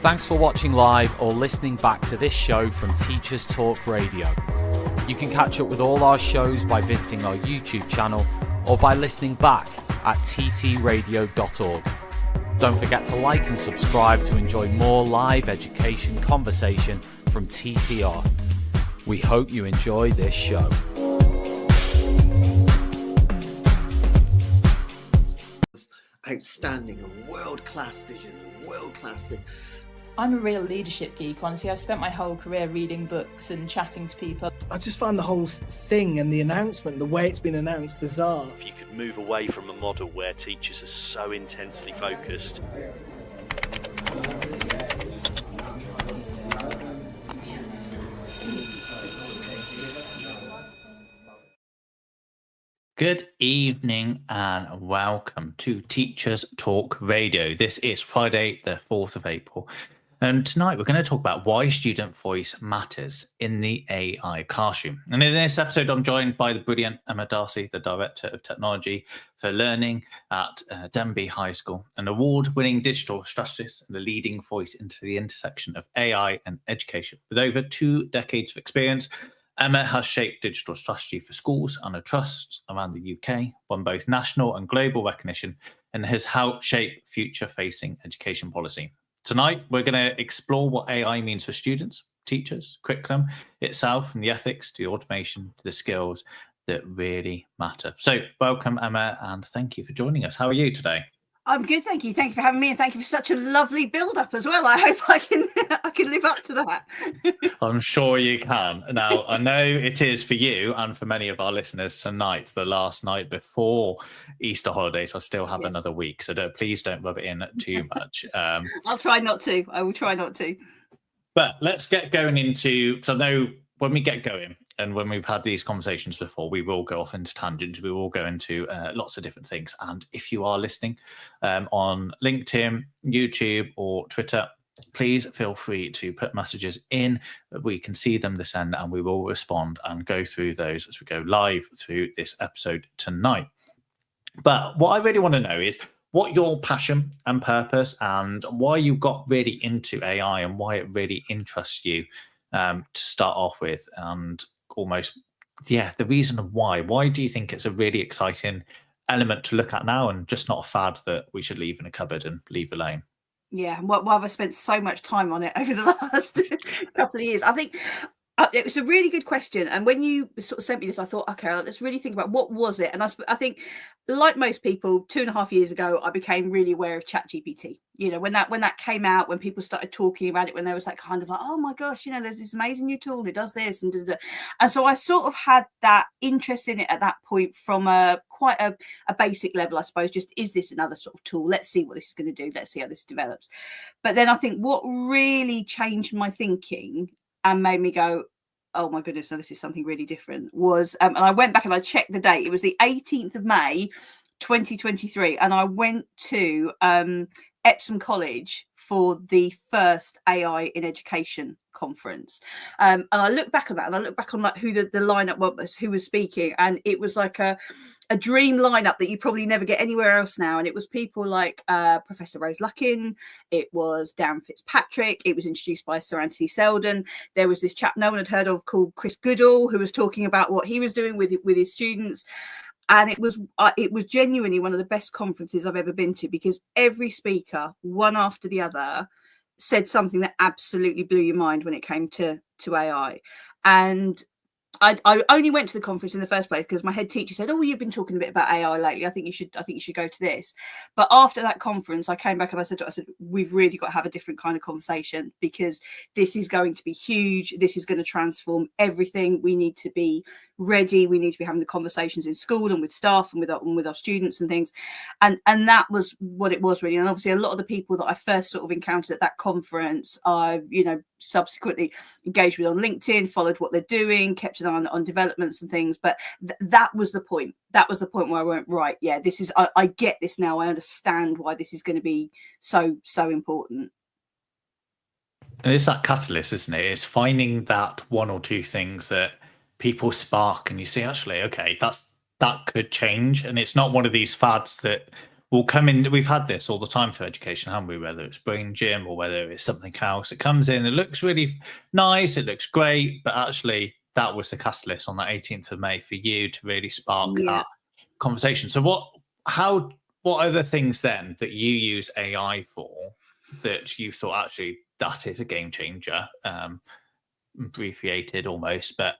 Thanks for watching live or listening back to this show from Teachers Talk Radio. You can catch up with all our shows by visiting our YouTube channel or by listening back at ttradio.org. Don't forget to like and subscribe to enjoy more live education conversation from TTR. We hope you enjoy this show. Outstanding and world-class vision and world-class this. I'm a real leadership geek, honestly. I've spent my whole career reading books and chatting to people. I just find the whole thing and the announcement, the way it's been announced, bizarre. If you could move away from a model where teachers are so intensely focused. Good evening and welcome to Teachers Talk Radio. This is Friday, the 4th of April. And tonight we're going to talk about why student voice matters in the AI classroom. And in this episode, I'm joined by the brilliant Emma Darcy, the Director of Technology for Learning at Denby High School, an award-winning digital strategist and a leading voice into the intersection of AI and education. With over 2 decades of experience, Emma has shaped digital strategy for schools and trusts around the UK, won both national and global recognition, and has helped shape future-facing education policy. Tonight, we're going to explore what AI means for students, teachers, curriculum itself, from the ethics to the automation to the skills that really matter. So welcome, Emma, and thank you for joining us. How are you today? I'm good, thank you. Thank you for having me, and thank you for such a lovely build-up as well. I hope I can live up to that. I'm sure you can. Now, I know it is for you and for many of our listeners tonight, the last night before Easter holidays. I still have another week, so please don't rub it in too much. I'll try not to. I will try not to. But let's get going into, because I know when we get going, and when we've had these conversations before, we will go off into tangents. We will go into lots of different things. And if you are listening on LinkedIn, YouTube, or Twitter, please feel free to put messages in. We can see them this end, and we will respond and go through those as we go live through this episode tonight. But what I really want to know is what your passion and purpose and why you got really into AI and why it really interests you to start off with, and almost, the reason of why. Why do you think it's a really exciting element to look at now and just not a fad that we should leave in a cupboard and leave alone? Yeah, well, I've spent so much time on it over the last couple of years. I think it was a really good question. And when you sort of sent me this, I thought, okay, let's really think about what was it. And I think, like most people, 2.5 years ago, I became really aware of ChatGPT. You know, when that came out, when people started talking about it, when there was that kind of like, oh my gosh, there's this amazing new tool, it does this and da-da-da. And so I sort of had that interest in it at that point from quite a basic level, I suppose. Just, is this another sort of tool? Let's see what this is going to do. Let's see how this develops. But then I think what really changed my thinking and made me go, oh my goodness, now this is something really different, was, and I went back and I checked the date. It was the 18th of May, 2023. And I went to Epsom College for the first AI in Education conference. And I look back on that, and I look back on like who the lineup was, who was speaking. And it was like a dream lineup that you probably never get anywhere else now. And it was people like Professor Rose Luckin, it was Dan Fitzpatrick, it was introduced by Sir Anthony Selden. There was this chap no one had heard of called Chris Goodall, who was talking about what he was doing with his students. And it was genuinely one of the best conferences I've ever been to, because every speaker, one after the other, said something that absolutely blew your mind when it came to AI. And I only went to the conference in the first place because my head teacher said, oh, you've been talking a bit about AI lately. I think you should go to this. But after that conference, I came back and I said, we've really got to have a different kind of conversation, because this is going to be huge. This is going to transform everything. We need to be ready. We need to be having the conversations in school and with staff and with our students and things. And that was what it was really. And obviously a lot of the people that I first sort of encountered at that conference, I, subsequently engaged with on LinkedIn, followed what they're doing, kept an eye on developments and things. But that was the point. That was the point where I went, right, yeah, this is, I get this now. I understand why this is going to be so important. And it's that catalyst, isn't it? It's finding that one or two things that people spark and you say, actually, okay, that could change. And it's not one of these fads that will come in. We've had this all the time for education, haven't we? Whether it's Brain Gym or whether it's something else, it comes in, it looks really nice, it looks great, but actually that was the catalyst on that 18th of May for you to really spark that conversation. So what are the things then that you use AI for that you thought actually that is a game changer? Abbreviated almost, but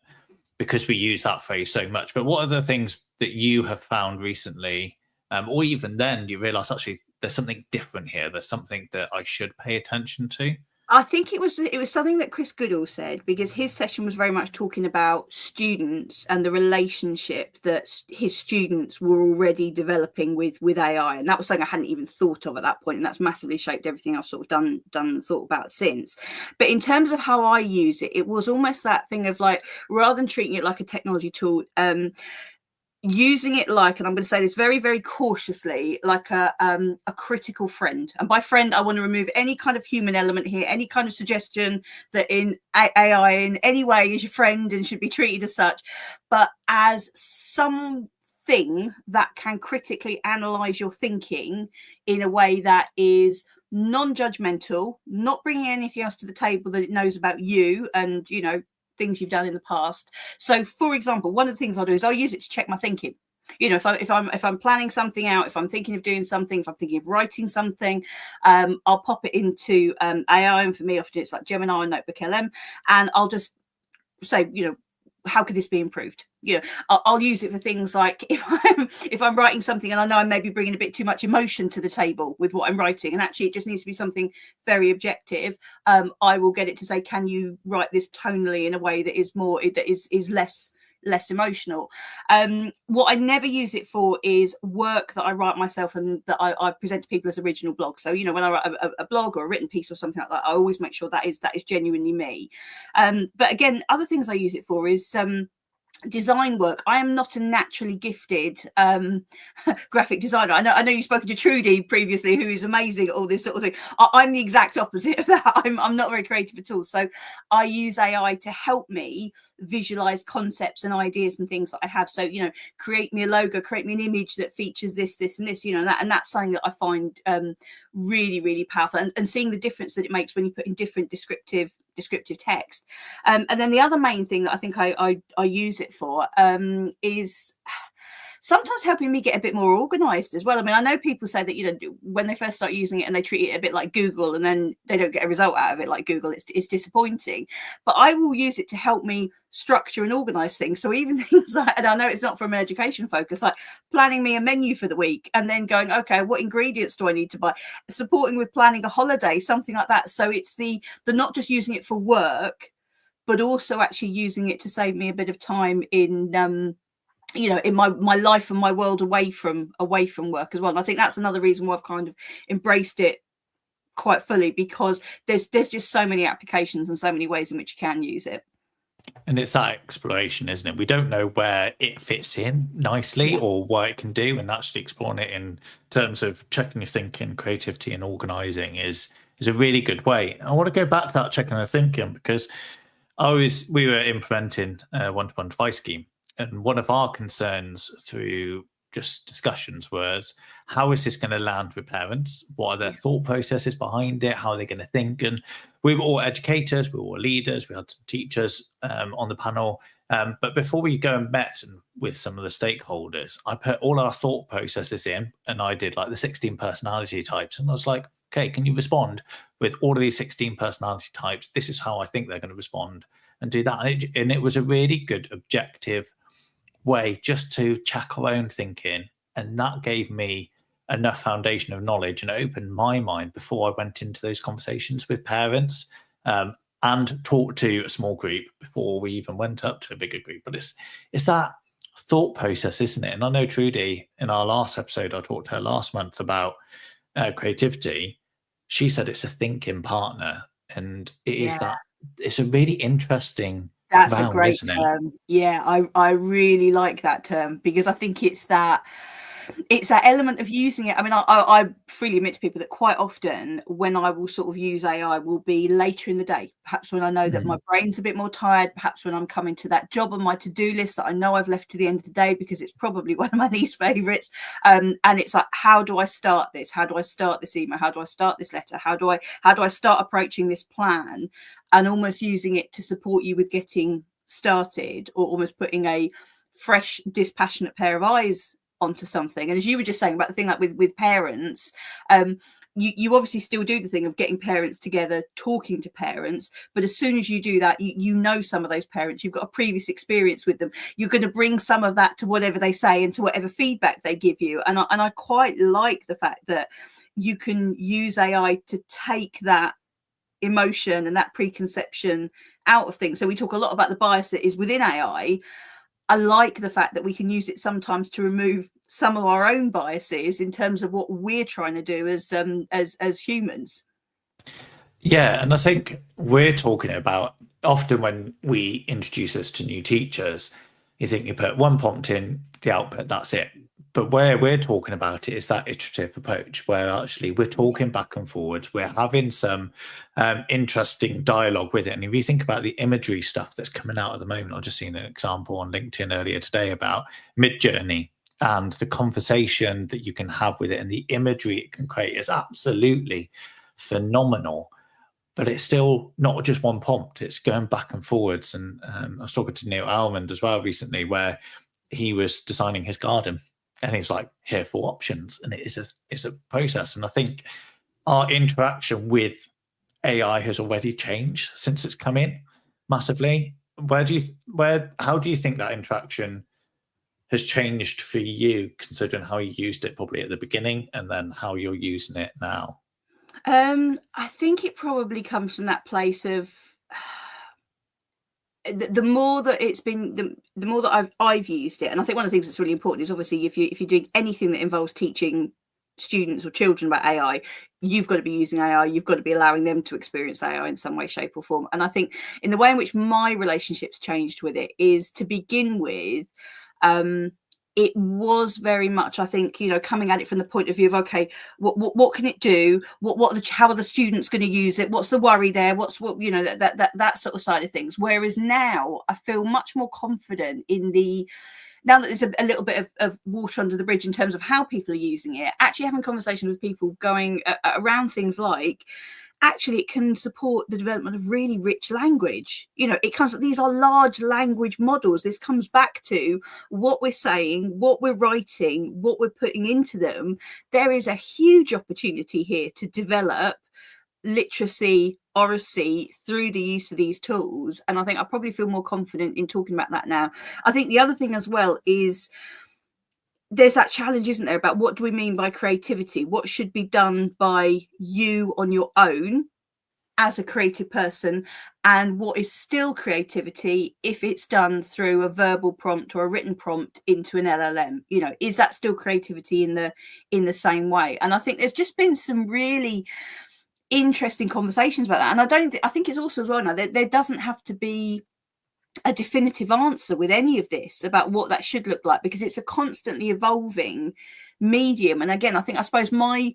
because we use that phrase so much. But what are the things that you have found recently, or even then you realize actually there's something different here, there's something that I should pay attention to? I think it was something that Chris Goodall said, because his session was very much talking about students and the relationship that his students were already developing with AI, and that was something I hadn't even thought of at that point, and that's massively shaped everything I've sort of done and thought about since. But in terms of how I use it, it was almost that thing of like, rather than treating it like a technology tool, using it like, and I'm going to say this very, very cautiously, like a critical friend. And by friend, I want to remove any kind of human element here, any kind of suggestion that in AI in any way is your friend and should be treated as such, but as something that can critically analyze your thinking in a way that is non-judgmental, not bringing anything else to the table that it knows about you and, you know, things you've done in the past. So for example, one of the things I'll do is I'll use it to check my thinking. You know, if I'm planning something out, if I'm thinking of doing something, if I'm thinking of writing something, I'll pop it into AI, and for me often it's like Gemini or Notebook LM, and I'll just say, you know, how could this be improved? You know, I'll use it for things like if I'm writing something and I know I'm maybe bringing a bit too much emotion to the table with what I'm writing, and actually it just needs to be something very objective, I will get it to say, can you write this tonally in a way that is more, that is less emotional. What I never use it for is work that I write myself and that I present to people as original blog. So, you know, when I write a blog or a written piece or something like that, I always make sure that is genuinely me. But again, other things I use it for is design work. I am not a naturally gifted graphic designer. I know you've spoken to Trudy previously, who is amazing at all this sort of thing. I'm the exact opposite of that. I'm not very creative at all. So I use AI to help me visualize concepts and ideas and things that I have. So, you know, create me a logo, create me an image that features this and this, you know, and that's something that I find really, really powerful, and seeing the difference that it makes when you put in different descriptive text. And then the other main thing that I think I use it for is sometimes helping me get a bit more organized as well. I mean, I know people say that, you know, when they first start using it and they treat it a bit like Google and then they don't get a result out of it like Google, it's disappointing. But I will use it to help me structure and organize things. So even things like, and I know it's not from an education focus, like planning me a menu for the week and then going, okay, what ingredients do I need to buy? Supporting with planning a holiday, something like that. So it's the not just using it for work, but also actually using it to save me a bit of time in you know, in my life and my world away from work as well. And I think that's another reason why I've kind of embraced it quite fully, because there's just so many applications and so many ways in which you can use it. And it's that exploration, isn't it? We don't know where it fits in nicely or what it can do, and actually exploring it in terms of checking your thinking, creativity, and organizing is a really good way. I want to go back to that checking the thinking, because we were implementing a one-to-one advice scheme, and one of our concerns through just discussions was, how is this going to land with parents? What are their thought processes behind it? How are they going to think? And we were all educators, we were all leaders, we had some teachers on the panel. But before we go and met with some of the stakeholders, I put all our thought processes in, and I did like the 16 personality types. And I was like, okay, can you respond with all of these 16 personality types? This is how I think they're going to respond, and do that. And it was a really good objective way just to check our own thinking, and that gave me enough foundation of knowledge and opened my mind before I went into those conversations with parents, and talked to a small group before we even went up to a bigger group. But it's that thought process, isn't it? And I know Trudy, in our last episode, I talked to her last month about creativity. She said it's a thinking partner, and it is that. It's a really interesting. That's a great term. Yeah, I really like that term, because I think it's that it's that element of using it. I mean, I freely admit to people that quite often when I will sort of use AI will be later in the day, perhaps when I know that my brain's a bit more tired, perhaps when I'm coming to that job on my to-do list that I know I've left to the end of the day because it's probably one of my least favorites. And it's like, how do I start this? How do I start this email? How do I start this letter? How do I start approaching this plan? And almost using it to support you with getting started, or almost putting a fresh, dispassionate pair of eyes onto something. And as you were just saying about the thing like with parents, you obviously still do the thing of getting parents together, talking to parents, but as soon as you do that, you know some of those parents, you've got a previous experience with them, you're going to bring some of that to whatever they say and to whatever feedback they give you. And I quite like the fact that you can use AI to take that emotion and that preconception out of things. So we talk a lot about the bias that is within AI. I like the fact that we can use it sometimes to remove some of our own biases in terms of what we're trying to do as humans. Yeah, and I think we're talking about, often when we introduce this to new teachers, you think you put one prompt in, the output, that's it. But where we're talking about it is that iterative approach, where actually we're talking back and forwards, we're having some interesting dialogue with it. And if you think about the imagery stuff that's coming out at the moment, I've just seen an example on LinkedIn earlier today about Midjourney, and the conversation that you can have with it and the imagery it can create is absolutely phenomenal. But it's still not just one prompt, it's going back and forwards. And I was talking to Neil Almond as well recently, where he was designing his garden. And he's like, here are 4 options. And it's a process. And I think our interaction with AI has already changed since it's come in massively. How do you think that interaction has changed for you, considering how you used it probably at the beginning and then how you're using it now? I think it probably comes from that place of the more that it's been, the more that I've used it. And I think one of the things that's really important is obviously if you're doing anything that involves teaching students or children about AI, you've got to be using AI, you've got to be allowing them to experience AI in some way, shape or form. And I think in the way in which my relationships changed with it is, to begin with, it was very much, I think, coming at it from the point of view of, okay, what can it do? How are the students going to use it? What's the worry there? That sort of side of things. Whereas now I feel much more confident now that there's a little bit of water under the bridge in terms of how people are using it, actually having conversations with people going around things like, actually it can support the development of really rich language. These are large language models. This comes back to what we're saying, what we're writing, what we're putting into them. There is a huge opportunity here to develop literacy, oracy through the use of these tools. And I think I probably feel more confident in talking about that now. I think the other thing as well is there's that challenge, isn't there, about what do we mean by creativity? What should be done by you on your own as a creative person, and what is still creativity if it's done through a verbal prompt or a written prompt into an LLM? Is that still creativity in the same way? And I think there's just been some really interesting conversations about that. And I think it's also as well now there doesn't have to be a definitive answer with any of this about what that should look like, because it's a constantly evolving medium. And again, I suppose my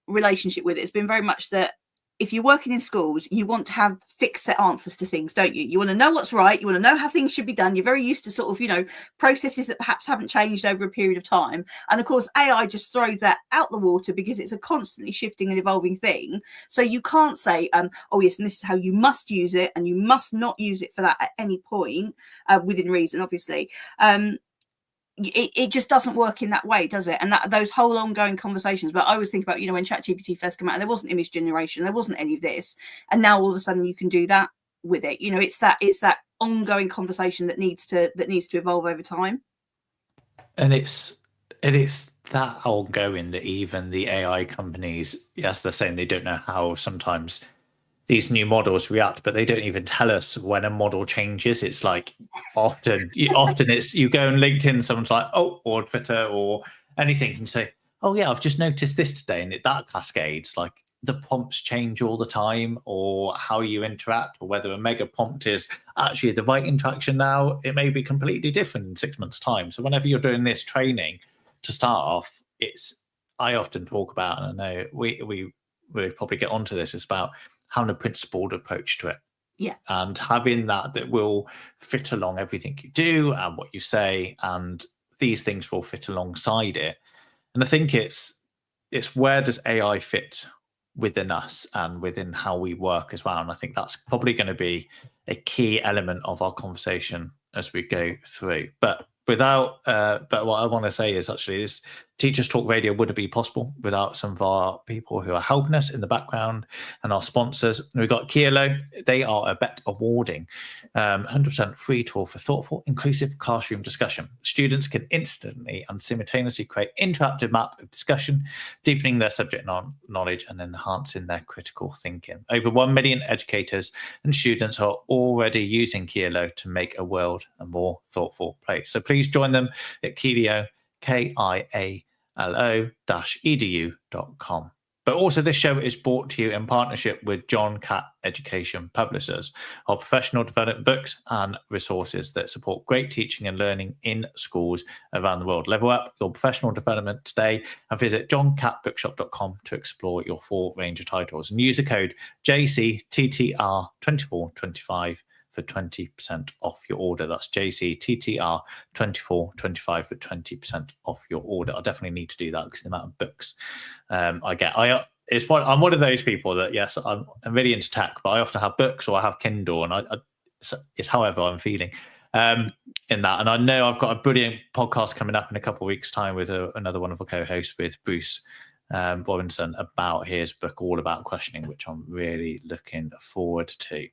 relationship with it has been very much that if you're working in schools, you want to have fixed set answers to things, don't you? You want to know what's right. You want to know how things should be done. You're very used to sort of, processes that perhaps haven't changed over a period of time. And of course, AI just throws that out the water because it's a constantly shifting and evolving thing. So you can't say, oh yes, and this is how you must use it, and you must not use it for that at any point, within reason, obviously. It just doesn't work in that way, does it? And those whole ongoing conversations. But I always think about, when ChatGPT first came out, there wasn't image generation, there wasn't any of this, and now all of a sudden you can do that with it. It's that ongoing conversation that needs to evolve over time. And it's that ongoing that even the AI companies, yes, they're saying they don't know how sometimes these new models react, but they don't even tell us when a model changes. It's like often it's you go on LinkedIn, someone's like, or Twitter or anything, and you say, oh yeah, I've just noticed this today, and that cascades. Like the prompts change all the time, or how you interact, or whether a mega prompt is actually the right interaction now, it may be completely different in 6 months' time. So whenever you're doing this training, to start off, I often talk about, and I know we probably get onto this, is about having a principled approach to it. Yeah. And having that will fit along everything you do and what you say, and these things will fit alongside it. And I think it's where does AI fit within us and within how we work as well. And I think that's probably going to be a key element of our conversation as we go through. But what I want to say is actually this Teachers Talk Radio wouldn't be possible without some of our people who are helping us in the background and our sponsors. We've got Kielo. They are a BET awarding 100% free tool for thoughtful, inclusive classroom discussion. Students can instantly and simultaneously create interactive map of discussion, deepening their subject knowledge and enhancing their critical thinking. Over 1 million educators and students are already using Kielo to make a world a more thoughtful place. So please join them at Kielo, KIALO-edu.com. But also this show is brought to you in partnership with John Catt Education Publishers, our professional development books and resources that support great teaching and learning in schools around the world. Level up your professional development today and visit johncattbookshop.com to explore your full range of titles. And use the code JCTTR2425 for 20% off your order. That's JCTTR2425 for 20% off your order. I definitely need to do that because the amount of books I get. I'm one of those people that, yes, I'm really into tech, but I often have books or I have Kindle, and it's however I'm feeling in that. And I know I've got a brilliant podcast coming up in a couple of weeks' time with another one of our co-hosts, with Bruce Robinson, about his book all about questioning, which I'm really looking forward to.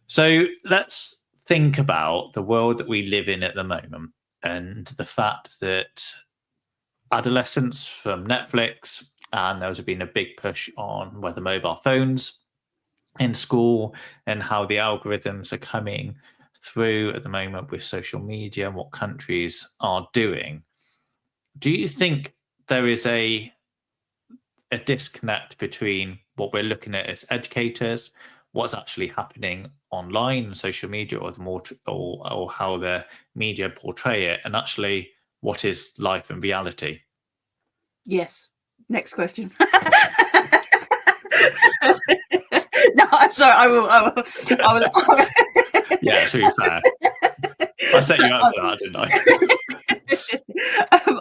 So let's think about the world that we live in at the moment and the fact that adolescents from Netflix, and there's been a big push on whether mobile phones in school and how the algorithms are coming through at the moment with social media and what countries are doing. Do you think there is a disconnect between what we're looking at as educators, what's actually happening online and social media, or or how the media portray it, and actually what is life and reality? Yes. Next question. No, I'm sorry. I will. Yeah, to be fair, I set you up for that, didn't I?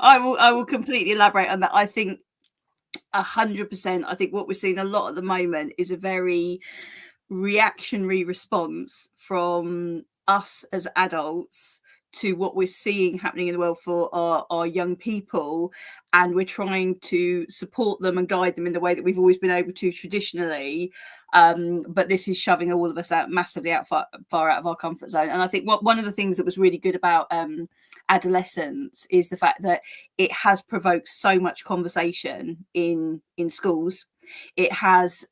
I will completely elaborate on that. I think 100%. I think what we're seeing a lot at the moment is a very reactionary response from us as adults to what we're seeing happening in the world for our young people, and we're trying to support them and guide them in the way that we've always been able to traditionally, but this is shoving all of us out massively far out of our comfort zone. And I think one of the things that was really good about adolescence is the fact that it has provoked so much conversation in schools. It has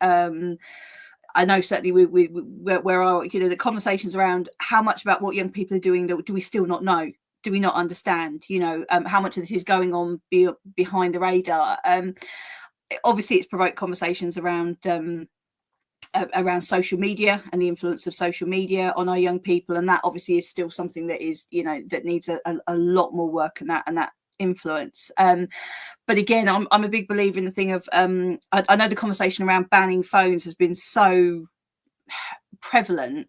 I know certainly where our, the conversations around how much about what young people are doing do we still not know? Do we not understand? How much of this is going on behind the radar? Obviously, it's provoked conversations around social media and the influence of social media on our young people, and that obviously is still something that is that needs a lot more work and that influence. But again, I'm a big believer in the thing of I know the conversation around banning phones has been so prevalent.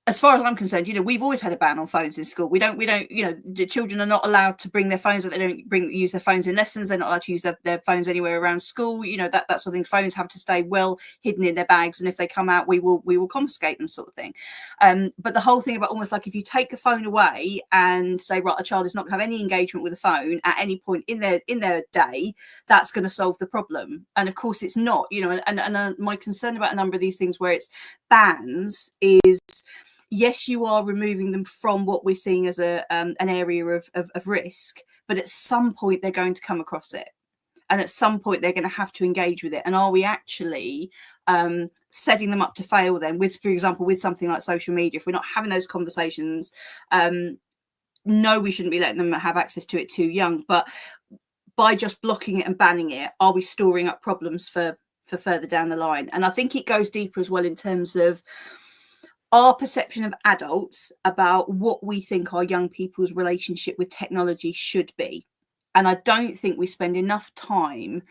As far as I'm concerned, we've always had a ban on phones in school. We don't, the children are not allowed to bring their phones. They don't use their phones in lessons. They're not allowed to use their phones anywhere around school. That sort of thing. Phones have to stay well hidden in their bags, and if they come out, we will confiscate them, sort of thing. But the whole thing about almost like if you take the phone away and say, right, a child is not going to have any engagement with the phone at any point in their day, that's going to solve the problem. And of course, it's not. And my concern about a number of these things where it's bans is, yes, you are removing them from what we're seeing as an area of risk, but at some point they're going to come across it, and at some point they're going to have to engage with it. And are we actually setting them up to fail then? For example, with something like social media, if we're not having those conversations, no, we shouldn't be letting them have access to it too young. But by just blocking it and banning it, are we storing up problems for further down the line? And I think it goes deeper as well in terms of our perception of adults about what we think our young people's relationship with technology should be. And I don't think we spend enough time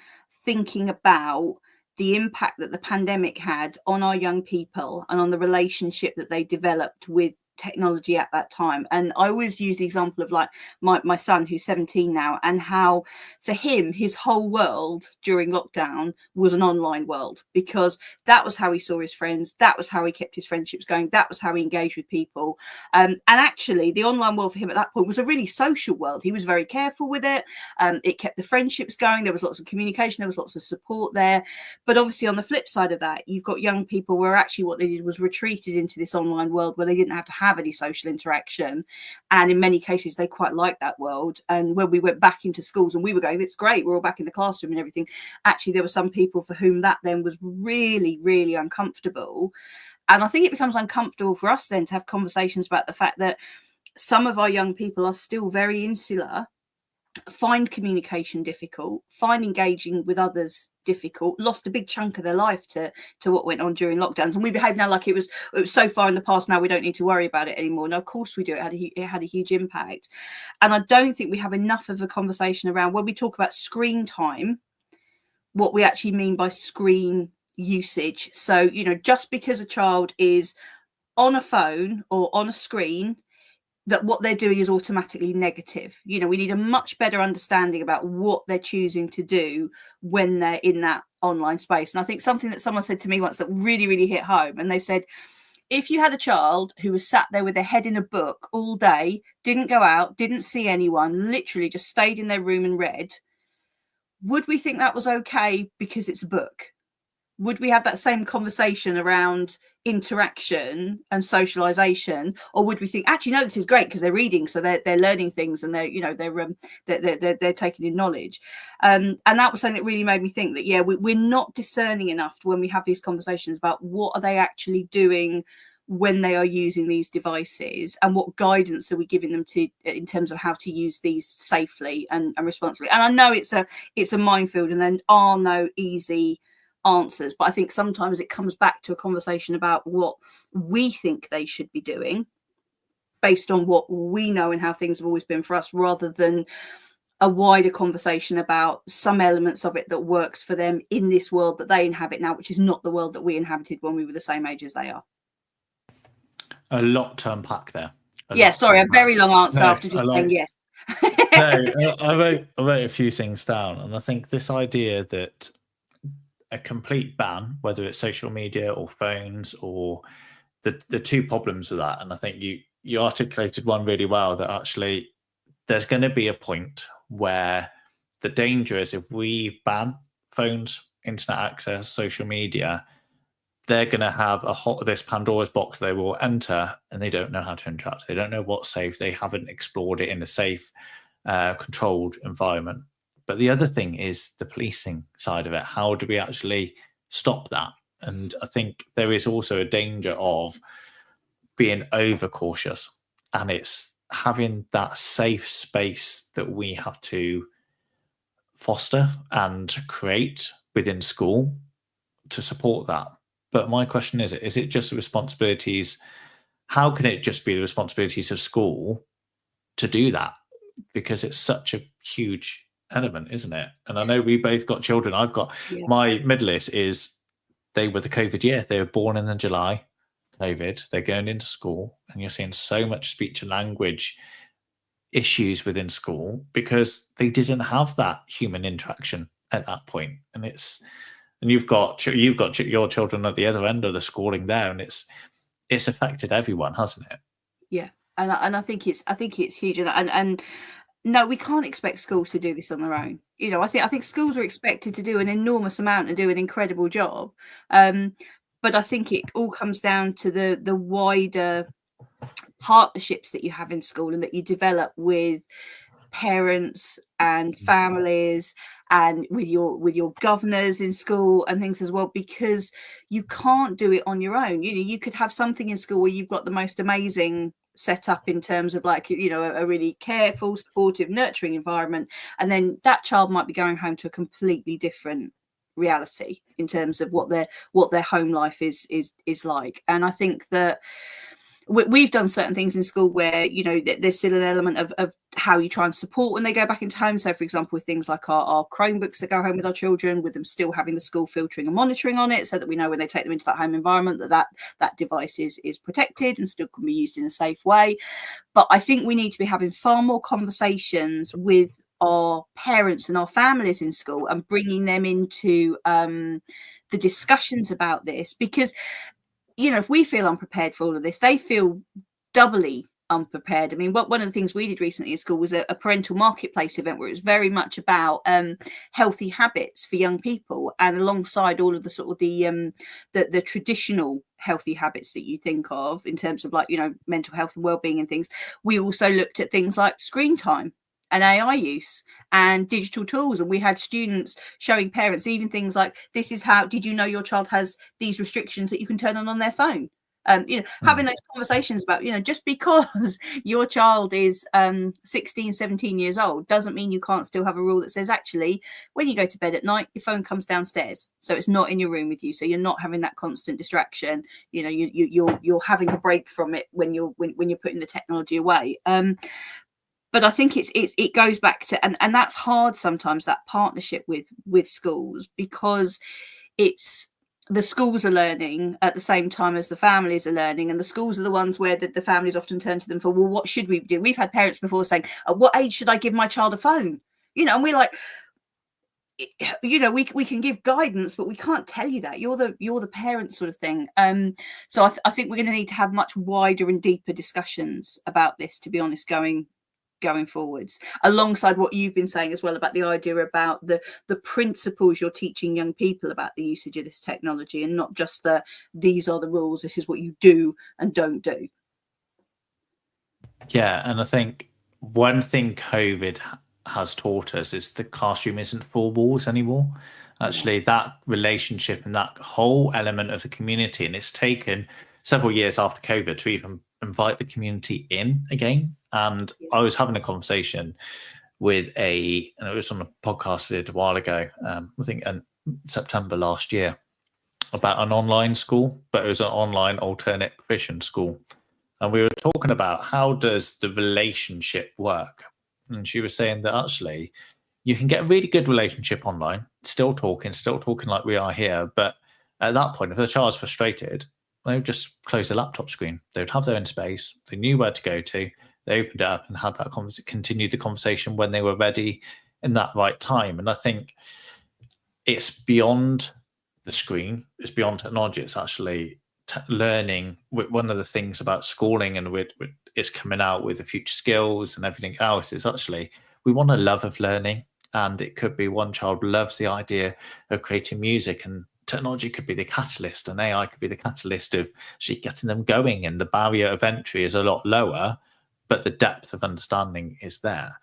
thinking about the impact that the pandemic had on our young people and on the relationship that they developed with technology at that time. And I always use the example of like my son, who's 17 now, and how for him his whole world during lockdown was an online world, because that was how he saw his friends, that was how he kept his friendships going, that was how he engaged with people. And actually the online world for him at that point was a really social world. He was very careful with it. It kept the friendships going, there was lots of communication, there was lots of support there. But obviously on the flip side of that, you've got young people where actually what they did was retreated into this online world where they didn't have to have any social interaction, and in many cases they quite liked that world. And when we went back into schools and we were going, it's great, we're all back in the classroom and everything, actually there were some people for whom that then was really, really uncomfortable. And I think it becomes uncomfortable for us then to have conversations about the fact that some of our young people are still very insular, find communication difficult, find engaging with others difficult, lost a big chunk of their life to what went on during lockdowns. And we behave now like it was so far in the past, now we don't need to worry about it anymore. No, of course we do. It had a huge impact. And I don't think we have enough of a conversation around, when we talk about screen time, what we actually mean by screen usage. So, you know, just because a child is on a phone or on a screen, that what they're doing is automatically negative. You know, we need a much better understanding about what they're choosing to do when they're in that online space. And I think something that someone said to me once that really, really hit home, and they said, if you had a child who was sat there with their head in a book all day, didn't go out, didn't see anyone, literally just stayed in their room and read, would we think that was okay because it's a book? Would we have that same conversation around interaction and socialization, or would we think, actually, no, this is great because they're reading, so they're learning things and they're taking in knowledge, and that was something that really made me think that we're not discerning enough when we have these conversations about what are they actually doing when they are using these devices, and what guidance are we giving them to in terms of how to use these safely and responsibly. And I know it's a minefield and there are no easy answers, but I think sometimes it comes back to a conversation about what we think they should be doing based on what we know and how things have always been for us, rather than a wider conversation about some elements of it that works for them in this world that they inhabit now, which is not the world that we inhabited when we were the same age as they are. A lot to unpack there. Sorry, a very long answer after just saying yes. No, I wrote a few things down, and I think this idea that a complete ban, whether it's social media or phones, or the two problems with that, and I think you articulated one really well, that actually there's going to be a point where the danger is, if we ban phones, internet access, social media, they're going to have this Pandora's box they will enter, and they don't know how to interact. They don't know what's safe. They haven't explored it in a safe, controlled environment. But the other thing is the policing side of it. How do we actually stop that? And I think there is also a danger of being overcautious, and it's having that safe space that we have to foster and create within school to support that. But my question is it just the responsibilities? How can it just be the responsibilities of school to do that? Because it's such a huge element, isn't it? And I know we both got children. I've got my middleist they were the COVID year. They were born in the July COVID. They're going into school, and you're seeing so much speech and language issues within school because they didn't have that human interaction at that point. And you've got your children at the other end of the schooling there, and it's affected everyone, hasn't it? Yeah, and I think it's huge, and no, we can't expect schools to do this on their own. You know, I think schools are expected to do an enormous amount and do an incredible job. But I think it all comes down to the wider partnerships that you have in school and that you develop with parents and families and with your governors in school and things as well, because you can't do it on your own. You know, you could have something in school where you've got the most amazing set up in terms of, like, you know, a really careful, supportive, nurturing environment, and then that child might be going home to a completely different reality in terms of what their home life is like. And I think that we've done certain things in school where, you know, there's still an element of how you try and support when they go back into home. So, for example, with things like our Chromebooks that go home with our children, with them still having the school filtering and monitoring on it, so that we know when they take them into that home environment that device is protected and still can be used in a safe way. But I think we need to be having far more conversations with our parents and our families in school and bringing them into the discussions about this, because, you know, if we feel unprepared for all of this, they feel doubly unprepared. I mean, one of the things we did recently in school was a parental marketplace event where it was very much about healthy habits for young people, and alongside all of the sort of the traditional healthy habits that you think of in terms of, like, you know, mental health and well-being and things, we also looked at things like screen time and AI use and digital tools. And we had students showing parents even things like, this is how, did you know your child has these restrictions that you can turn on their phone? You know, having those conversations about, you know, just because your child is 16, 17 years old doesn't mean you can't still have a rule that says, actually, when you go to bed at night, your phone comes downstairs, so it's not in your room with you, so you're not having that constant distraction. You know, you're having a break from it when you're putting the technology away. But I think it goes back to, and that's hard sometimes, that partnership with schools, because it's, the schools are learning at the same time as the families are learning, and the schools are the ones where the families often turn to them for, well, what should we do? We've had parents before saying, at what age should I give my child a phone? You know, and we're like, you know, we can give guidance, but we can't tell you that. You're the parent, sort of thing. So I think we're going to need to have much wider and deeper discussions about this, to be honest, going forwards, alongside what you've been saying as well about the idea about the principles you're teaching young people about the usage of this technology, and not just these are the rules, this is what you do and don't do. Yeah, and I think one thing COVID has taught us is the classroom isn't four walls anymore. Actually, that relationship and that whole element of the community, and it's taken several years after COVID to even invite the community in again. And I was having a conversation with and it was on a podcast I did a while ago, I think in September last year, about an online school, but it was an online alternate provision school. And we were talking about, how does the relationship work? And she was saying that actually you can get a really good relationship online, still talking like we are here. But at that point, if the child's frustrated, they would just close the laptop screen. They would have their own space. They knew where to go to. They opened it up and had that continued the conversation when they were ready in that right time. And I think it's beyond the screen. It's beyond technology. It's actually learning. One of the things about schooling, and it's coming out with the future skills and everything else, is actually we want a love of learning. And it could be one child loves the idea of creating music, and technology could be the catalyst, and AI could be the catalyst of actually getting them going, and the barrier of entry is a lot lower, but the depth of understanding is there.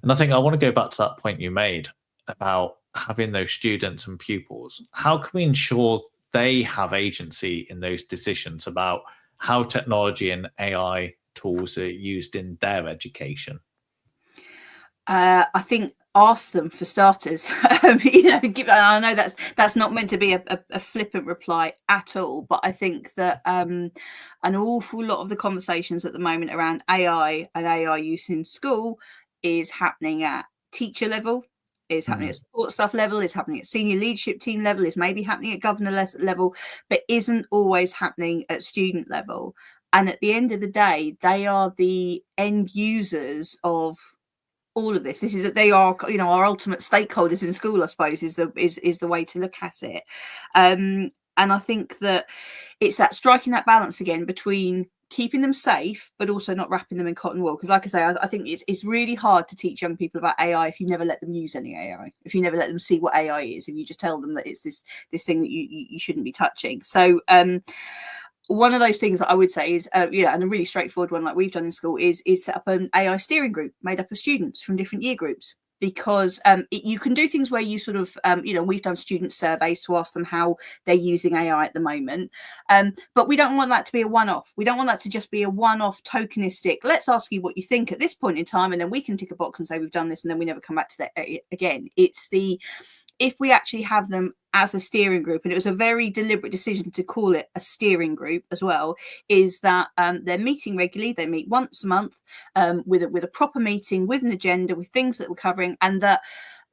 And I think I want to go back to that point you made about having those students and pupils. How can we ensure they have agency in those decisions about how technology and AI tools are used in their education? I think ask them, for starters. You know, I know that's not meant to be a flippant reply at all, but I think that an awful lot of the conversations at the moment around AI and AI use in school is happening at teacher level, is happening at support staff level, is happening at senior leadership team level, is maybe happening at governor level, but isn't always happening at student level. And at the end of the day, they are the end users of all of this. This is that they are, you know, our ultimate stakeholders in school, I suppose, is the way to look at it. And I think that it's that striking that balance again between keeping them safe, but also not wrapping them in cotton wool. Because, like I say, I think it's really hard to teach young people about AI if you never let them use any AI, if you never let them see what AI is, if you just tell them that it's this thing that you shouldn't be touching. So one of those things that I would say is, and a really straightforward one like we've done in school is set up an AI steering group made up of students from different year groups. Because you can do things where you sort of, we've done student surveys to ask them how they're using AI at the moment. But we don't want that to be a one-off. We don't want that to just be a one-off tokenistic, let's ask you what you think at this point in time, and then we can tick a box and say we've done this, and then we never come back to that again. It's if we actually have them as a steering group, and it was a very deliberate decision to call it a steering group as well, is that they're meeting regularly. They meet once a month with a proper meeting, with an agenda, with things that we're covering, and that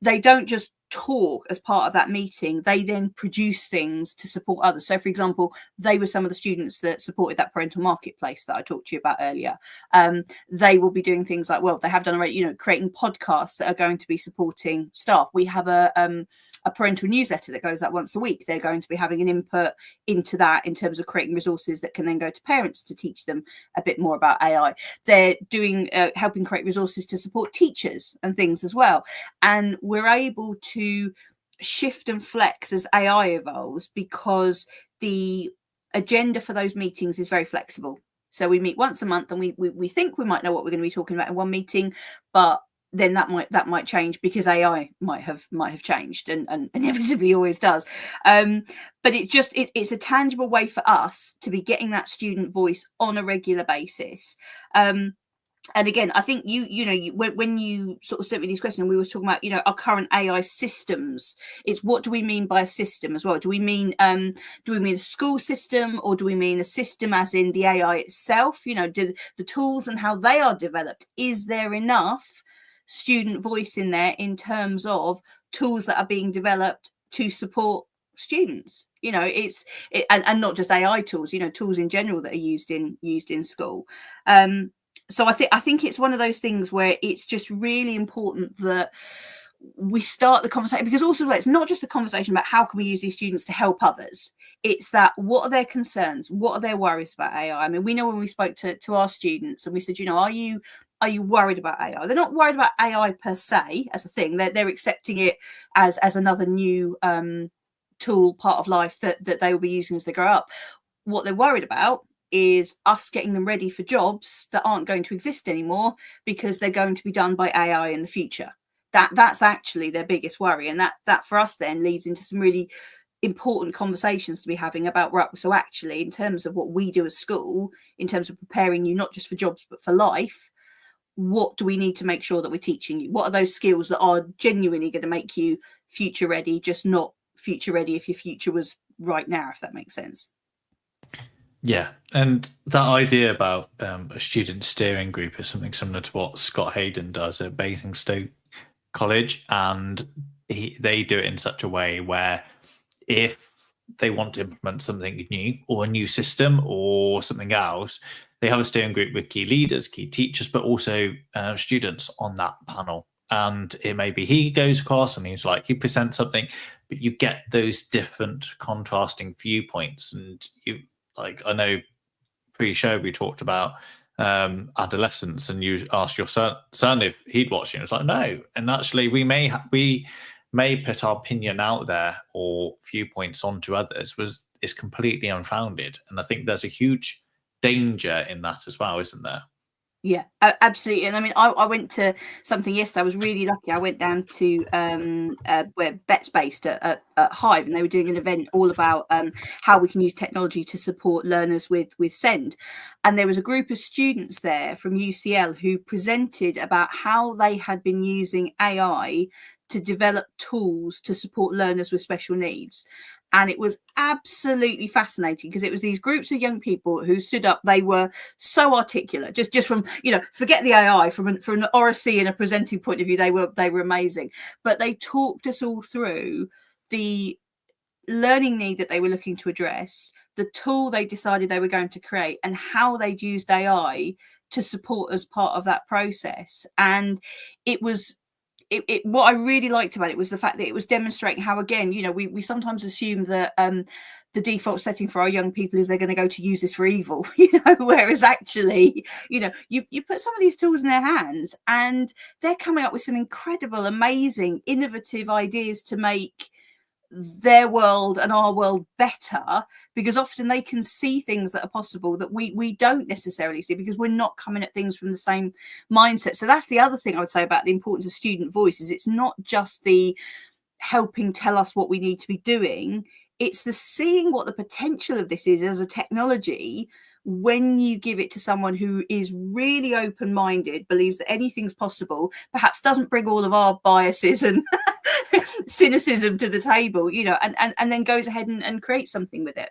they don't just talk as part of that meeting. They then produce things to support others. So, for example, they were some of the students that supported that parental marketplace that I talked to you about earlier. They will be doing things like, well, they have done already, creating podcasts that are going to be supporting staff. We have a parental newsletter that goes out once a week. They're going to be having an input into that in terms of creating resources that can then go to parents to teach them a bit more about AI. They're doing helping create resources to support teachers and things as well. And we're able to shift and flex as AI evolves, because the agenda for those meetings is very flexible. So we meet once a month, and we think we might know what we're going to be talking about in one meeting, but then that might change because AI might have changed, and inevitably always does. But it's a tangible way for us to be getting that student voice on a regular basis. And again, I think when you sort of sent me these questions, we were talking about our current AI systems. It's what do we mean by a system as well? Do we mean a school system, or do we mean a system as in the AI itself? Do the tools and how they are developed, is there enough student voice in there in terms of tools that are being developed to support students? And not just AI tools, tools in general that are used in school. So I think it's one of those things where it's just really important that we start the conversation, because also it's not just a conversation about how can we use these students to help others. It's that, what are their concerns? What are their worries about AI? I mean, we know when we spoke to our students and we said, are you worried about AI? They're not worried about AI per se as a thing. They're accepting it as another new tool, part of life that they will be using as they grow up. What they're worried about is us getting them ready for jobs that aren't going to exist anymore because they're going to be done by AI in the future. That's actually their biggest worry, and that for us then leads into some really important conversations to be having about, right, so actually in terms of what we do as school, in terms of preparing you not just for jobs but for life, what do we need to make sure that we're teaching you? What are those skills that are genuinely going to make you future ready, just not future ready if your future was right now, if that makes sense? Yeah, and that idea about a student steering group is something similar to what Scott Hayden does at Basingstoke College, and they do it in such a way where if they want to implement something new or a new system or something else, they have a steering group with key leaders, key teachers, but also students on that panel. And it may be he goes across and he presents something, but you get those different contrasting viewpoints. And I know pre-show we talked about adolescence, and you asked your son if he'd watched it. It's like, no. And actually, we may put our opinion out there or viewpoints onto others is completely unfounded. And I think there's a huge danger in that as well, isn't there? Yeah, absolutely. And I mean, I went to something yesterday. I was really lucky. I went down to where Bet's based at Hive, and they were doing an event all about how we can use technology to support learners with SEND. And there was a group of students there from UCL who presented about how they had been using AI to develop tools to support learners with special needs. And it was absolutely fascinating, because it was these groups of young people who stood up. They were so articulate, just from, forget the AI, from an oracy and a presenting point of view, they were amazing. But they talked us all through the learning need that they were looking to address, the tool they decided they were going to create, and how they'd used AI to support as part of that process. And it was what I really liked about it was the fact that it was demonstrating how, again, we sometimes assume that the default setting for our young people is they're going to go to use this for evil, whereas actually, you put some of these tools in their hands and they're coming up with some incredible, amazing, innovative ideas to make their world and our world better, because often they can see things that are possible that we don't necessarily see, because we're not coming at things from the same mindset. So that's the other thing I would say about the importance of student voice, is it's not just the helping tell us what we need to be doing, it's the seeing what the potential of this is as a technology when you give it to someone who is really open-minded, believes that anything's possible, perhaps doesn't bring all of our biases and cynicism to the table, you know, and then goes ahead and creates something with it.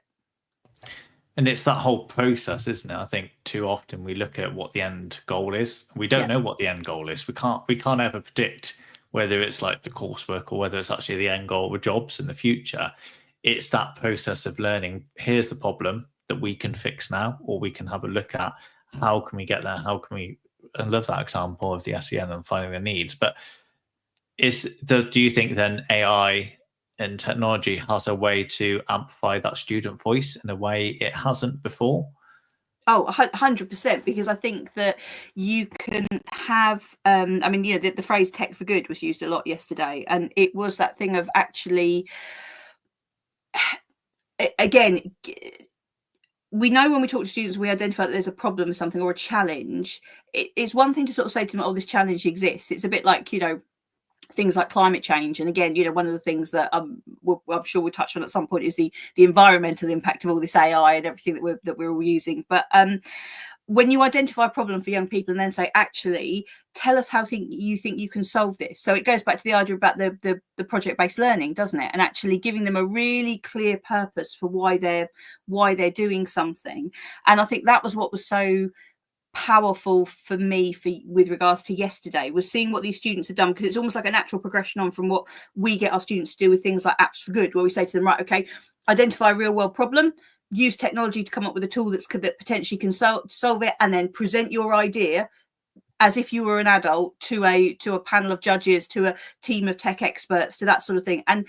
And it's that whole process, isn't it? I think too often we look at what the end goal is. We don't know what the end goal is. We can't ever predict whether it's like the coursework or whether it's actually the end goal with jobs in the future. It's that process of learning. Here's the problem that we can fix now, or we can have a look at how can we get there? How can we? I love that example of the SEN and finding the needs. But do you think then AI and technology has a way to amplify that student voice in a way it hasn't before? Oh, 100%, because I think that you can have, I mean, you know, the phrase tech for good was used a lot yesterday, and it was that thing of actually, again, we know when we talk to students, we identify that there's a problem with something or a challenge. It's one thing to sort of say to them, oh, this challenge exists. It's a bit like, you know, things like climate change. And again, you know, one of the things that I'm sure we'll touch on at some point is the environmental impact of all this AI and everything that we're all using. But when you identify a problem for young people and then say, actually, tell us how you think you can solve this. So it goes back to the idea about the project-based learning, doesn't it? And actually giving them a really clear purpose for why they're doing something. And I think that was what was so powerful for me with regards to yesterday, was seeing what these students have done, because it's almost like a natural progression on from what we get our students to do with things like apps for good, where we say to them, right, okay, identify a real world problem, use technology to come up with a tool that potentially can solve it, and then present your idea as if you were an adult to a panel of judges, to a team of tech experts, to that sort of thing, and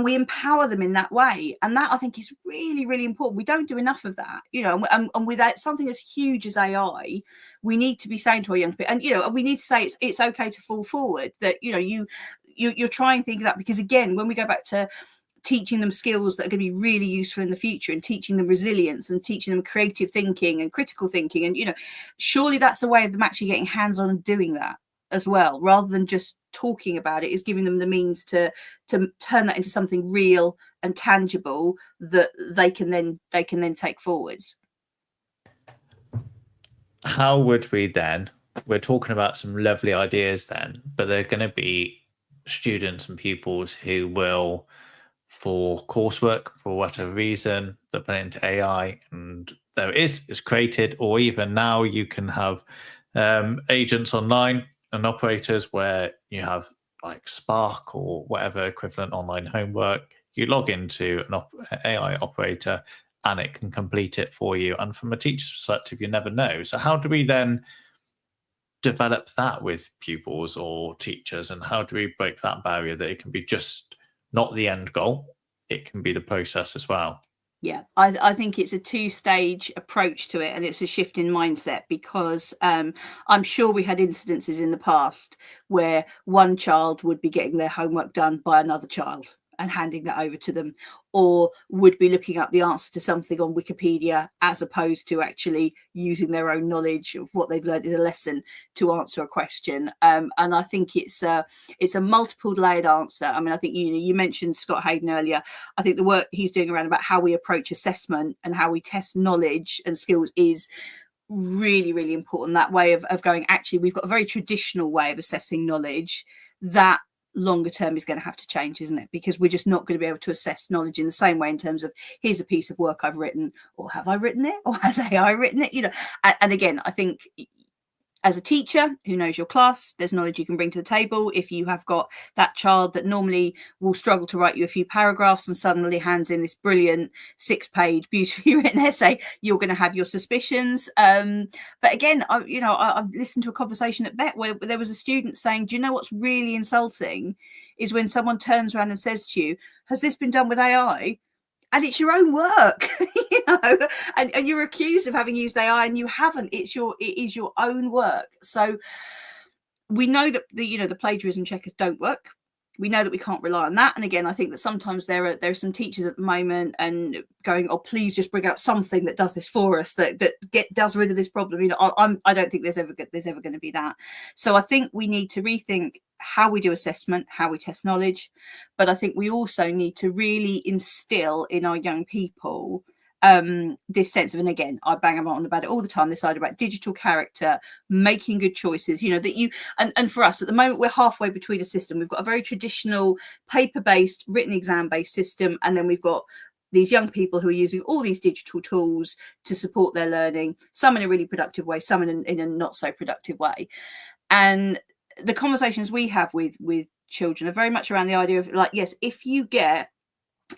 we empower them in that way. And that, I think, is really, really important. We don't do enough of that, you know. And without something as huge as AI, we need to be saying to our young people, and you know, we need to say it's okay to fall forward. That, you know, you're trying things out, because again, when we go back to teaching them skills that are going to be really useful in the future, and teaching them resilience and teaching them creative thinking and critical thinking, and you know, surely that's a way of them actually getting hands-on and doing that as well, rather than just talking about it, is giving them the means to turn that into something real and tangible that they can then take forwards. How would we then, we're talking about some lovely ideas then, but they're going to be students and pupils who will, for coursework, for whatever reason, they're put into AI, and there is created, or even now you can have agents online and operators where you have like Spark or whatever equivalent online homework. You log into an AI operator and it can complete it for you. And from a teacher's perspective, you never know. So how do we then develop that with pupils or teachers? And how do we break that barrier that it can be just not the end goal, it can be the process as well? Yeah, I think it's a two-stage approach to it, and it's a shift in mindset, because I'm sure we had incidences in the past where one child would be getting their homework done by another child and handing that over to them, or would be looking up the answer to something on Wikipedia as opposed to actually using their own knowledge of what they've learned in a lesson to answer a question. And I think it's a multiple layered answer. I mean, I think you mentioned Scott Hayden earlier. I think the work he's doing around about how we approach assessment and how we test knowledge and skills is really, really important. That way of going, actually, we've got a very traditional way of assessing knowledge that longer term is going to have to change, isn't it? Because we're just not going to be able to assess knowledge in the same way, in terms of, here's a piece of work I've written, or have I written it, or has AI written it, you know. And again, I think as a teacher who knows your class, there's knowledge you can bring to the table. If you have got that child that normally will struggle to write you a few paragraphs and suddenly hands in this brilliant 6-page beautifully written essay, you're going to have your suspicions. But again, I've listened to a conversation at BET where there was a student saying, do you know what's really insulting is when someone turns around and says to you, has this been done with AI? And it's your own work, you know, and you're accused of having used AI and you haven't. It is your own work. So we know that the plagiarism checkers don't work. We know that we can't rely on that. And again, I think that sometimes there are some teachers at the moment and going, oh, please just bring out something that does this for us, that does rid of this problem. You know, I don't think there's ever going to be that. So I think we need to rethink how we do assessment, how we test knowledge. But I think we also need to really instill in our young people this sense of, and again, I bang on about it all the time, this idea about digital character, making good choices, that you, and for us at the moment, we're halfway between a system. We've got a very traditional paper-based, written exam-based system, and then we've got these young people who are using all these digital tools to support their learning, some in a really productive way, some in a not so productive way. And the conversations we have with children are very much around the idea of, like, yes, if you get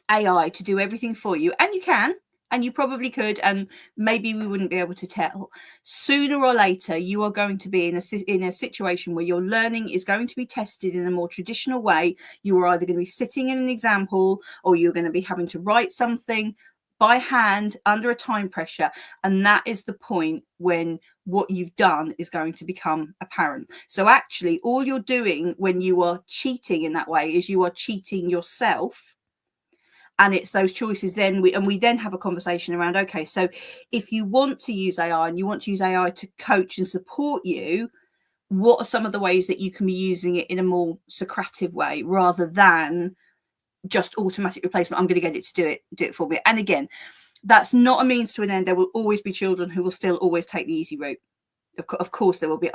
AI to do everything for you, and you can, and you probably could, and maybe we wouldn't be able to tell, sooner or later you are going to be in a situation where your learning is going to be tested in a more traditional way. You are either going to be sitting in an exam hall, or you're going to be having to write something by hand under a time pressure, and that is the point when what you've done is going to become apparent. So actually all you're doing when you are cheating in that way is you are cheating yourself. And it's those choices then we then have a conversation around, okay, so if you want to use AI and you want to use AI to coach and support you, what are some of the ways that you can be using it in a more Socrative way, rather than just automatic replacement? I'm going to get it to do it for me. And again, that's not a means to an end. There will always be children who will still always take the easy route. Of course there will be.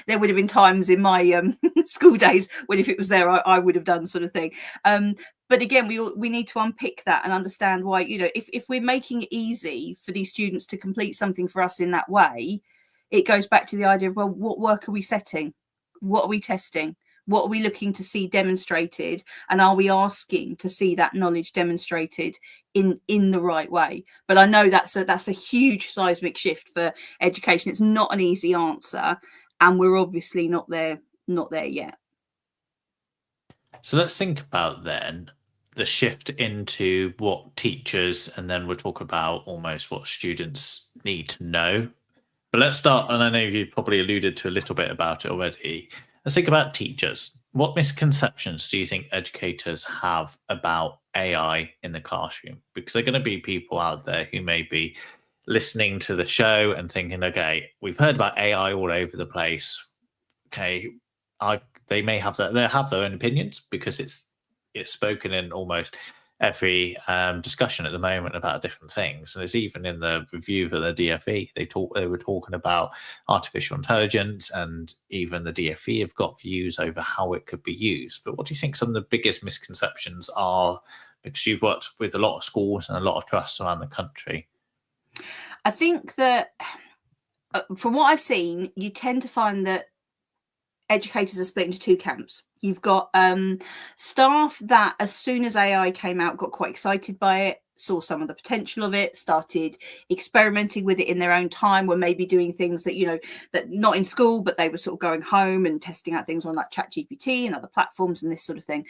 There would have been times in my school days when, if it was there, I would have done, sort of thing. But again, we need to unpick that and understand why, if we're making it easy for these students to complete something for us in that way, it goes back to the idea of, well, what work are we setting? What are we testing? What are we looking to see demonstrated? And are we asking to see that knowledge demonstrated in the right way? But I know that's a huge seismic shift for education. It's not an easy answer, and we're obviously not there yet. So let's think about then the shift into what teachers, and then we'll talk about almost what students need to know. But let's start, and I know you probably alluded to a little bit about it already. Let's think about teachers. What misconceptions do you think educators have about AI in the classroom? Because there are going to be people out there who may be listening to the show and thinking, okay, we've heard about AI all over the place. Okay, they may have their own opinions, because it's spoken in almost every discussion at the moment about different things. And it's even in the review for the DFE, they were talking about artificial intelligence, and even the DFE have got views over how it could be used. But what do you think some of the biggest misconceptions are? Because you've worked with a lot of schools and a lot of trusts around the country. I think that from what I've seen, you tend to find that educators are split into two camps. You've got staff that, as soon as AI came out, got quite excited by it, saw some of the potential of it, started experimenting with it in their own time, were maybe doing things that, that not in school, but they were sort of going home and testing out things on like ChatGPT and other platforms and this sort of thing.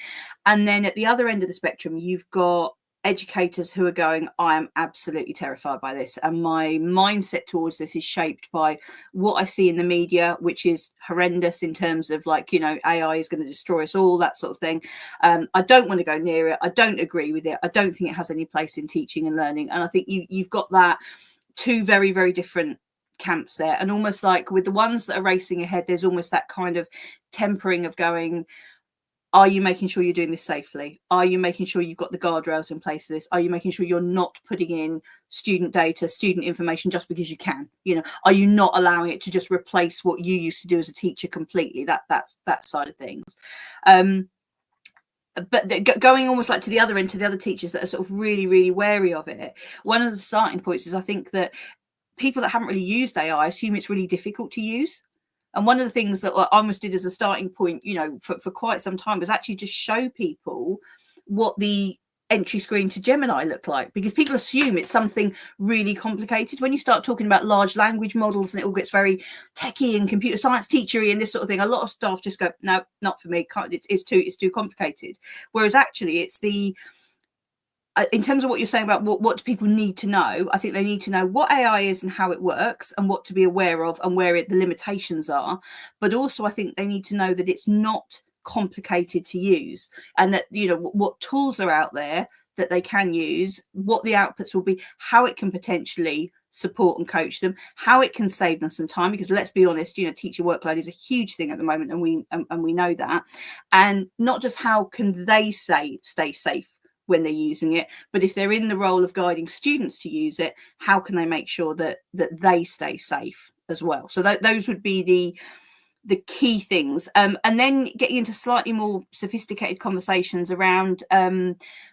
And then at the other end of the spectrum, you've got educators who are going, I am absolutely terrified by this, and my mindset towards this is shaped by what I see in the media, which is horrendous in terms of, like, AI is going to destroy us all, that sort of thing. I don't want to go near it. I don't agree with it. I don't think it has any place in teaching and learning. And I think you've got that two very, very different camps there. And almost like with the ones that are racing ahead, there's almost that kind of tempering of going, are you making sure you're doing this safely? Are you making sure you've got the guardrails in place for this? Are you making sure you're not putting in student data, student information just because you can? Are you not allowing it to just replace what you used to do as a teacher completely? That's that side of things. But going almost like to the other end, to the other teachers that are sort of really, really wary of it. One of the starting points is, I think that people that haven't really used AI assume it's really difficult to use. And one of the things that I almost did as a starting point, for quite some time, was actually just show people what the entry screen to Gemini looked like, because people assume it's something really complicated. When you start talking about large language models and it all gets very techie and computer science teachery and this sort of thing, a lot of staff just go, no, not for me. It's too complicated. Whereas actually it's in terms of what you're saying about what do people need to know, I think they need to know what AI is and how it works, and what to be aware of and where the limitations are. But also I think they need to know that it's not complicated to use, and that what tools are out there that they can use, what the outputs will be, how it can potentially support and coach them, how it can save them some time, because let's be honest, teacher workload is a huge thing at the moment, and we know that. And not just how can they stay safe when they're using it, but if they're in the role of guiding students to use it, how can they make sure that they stay safe as well? So those would be the key things, and then getting into slightly more sophisticated conversations around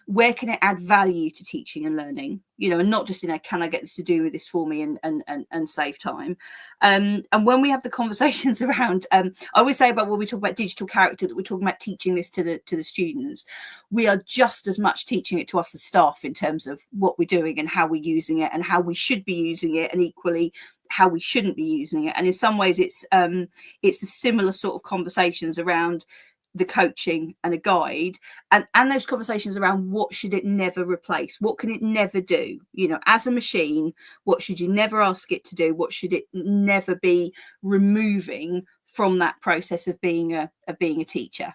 where can it add value to teaching and learning, and not just can I get this to do with this for me and save time, and when we have the conversations around I always say about when we talk about digital character that we're talking about teaching this to the students, we are just as much teaching it to us as staff in terms of what we're doing and how we're using it and how we should be using it, and equally how we shouldn't be using it. And in some ways it's a similar sort of conversations around the coaching and a guide, and those conversations around what should it never replace, what can it never do, as a machine, what should you never ask it to do, what should it never be removing from that process of being a teacher.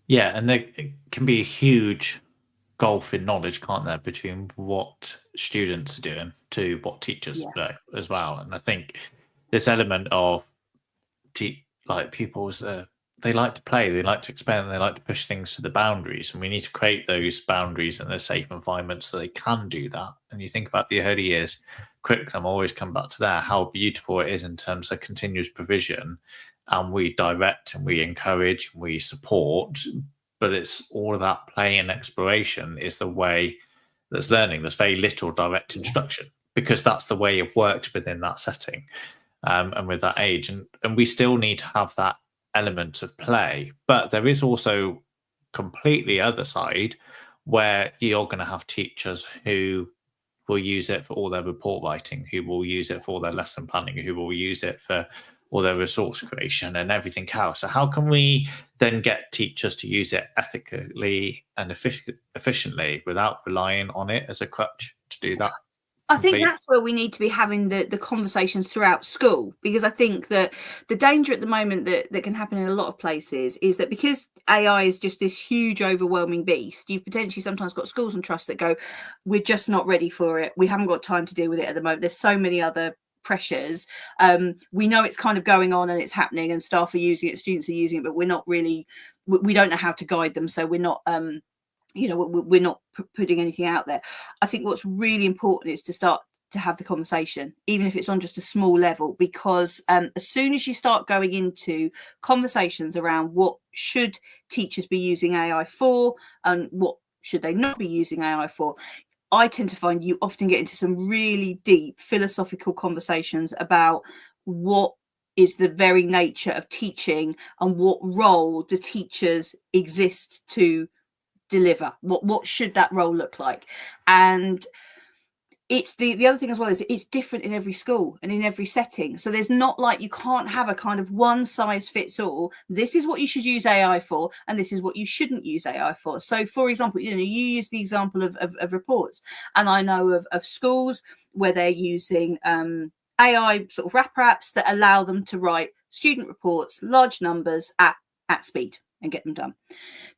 Yeah, and there can be a huge gulf in knowledge, can't there, between what students are doing to what teachers know as well. And I think this element of pupils, they like to play, they like to expand, they like to push things to the boundaries, and we need to create those boundaries in a safe environment so they can do that. And you think about the early years curriculum, always come back to that, how beautiful it is in terms of continuous provision, and we direct and we encourage and we support, but it's all of that play and exploration is the way that's learning. There's very little direct instruction because that's the way it works within that setting, and with that age. And we still need to have that element of play, but there is also completely other side where you're going to have teachers who will use it for all their report writing, who will use it for all their lesson planning, who will use it for all their resource creation and everything else. So how can we then get teachers to use it ethically and efficiently without relying on it as a crutch to do that? I think that's where we need to be having the conversations throughout school, because I think that the danger at the moment that can happen in a lot of places is that because AI is just this huge, overwhelming beast, you've potentially sometimes got schools and trusts that go, we're just not ready for it. We haven't got time to deal with it at the moment. There's so many other pressures. We know it's kind of going on and it's happening and staff are using it, students are using it, but we're not really, we don't know how to guide them. So we're not, we're not putting anything out there. I think what's really important is to start to have the conversation, even if it's on just a small level, because as soon as you start going into conversations around what should teachers be using AI for and what should they not be using AI for, I tend to find you often get into some really deep philosophical conversations about what is the very nature of teaching and what role do teachers exist to deliver, what should that role look like. And it's the other thing as well is it's different in every school and in every setting. So there's not like, you can't have a kind of one size fits all. This is what you should use AI for, and this is what you shouldn't use AI for. So for example, you use the example of reports, and I know of schools where they're using AI sort of wrap apps that allow them to write student reports, large numbers at speed, and get them done.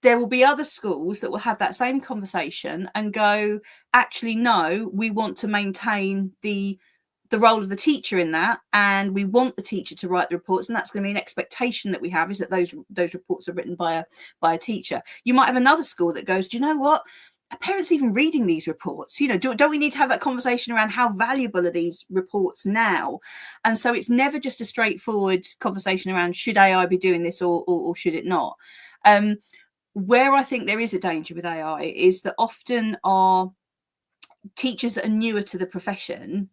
There will be other schools that will have that same conversation and go, actually, no, we want to maintain the role of the teacher in that, and we want the teacher to write the reports, and that's going to be an expectation that we have, is that those reports are written by a teacher. You might have another school that goes, do you know what? Are parents even reading these reports? Don't we need to have that conversation around how valuable are these reports now? And so it's never just a straightforward conversation around should AI be doing this or should it not? Where I think there is a danger with AI is that often our teachers that are newer to the profession,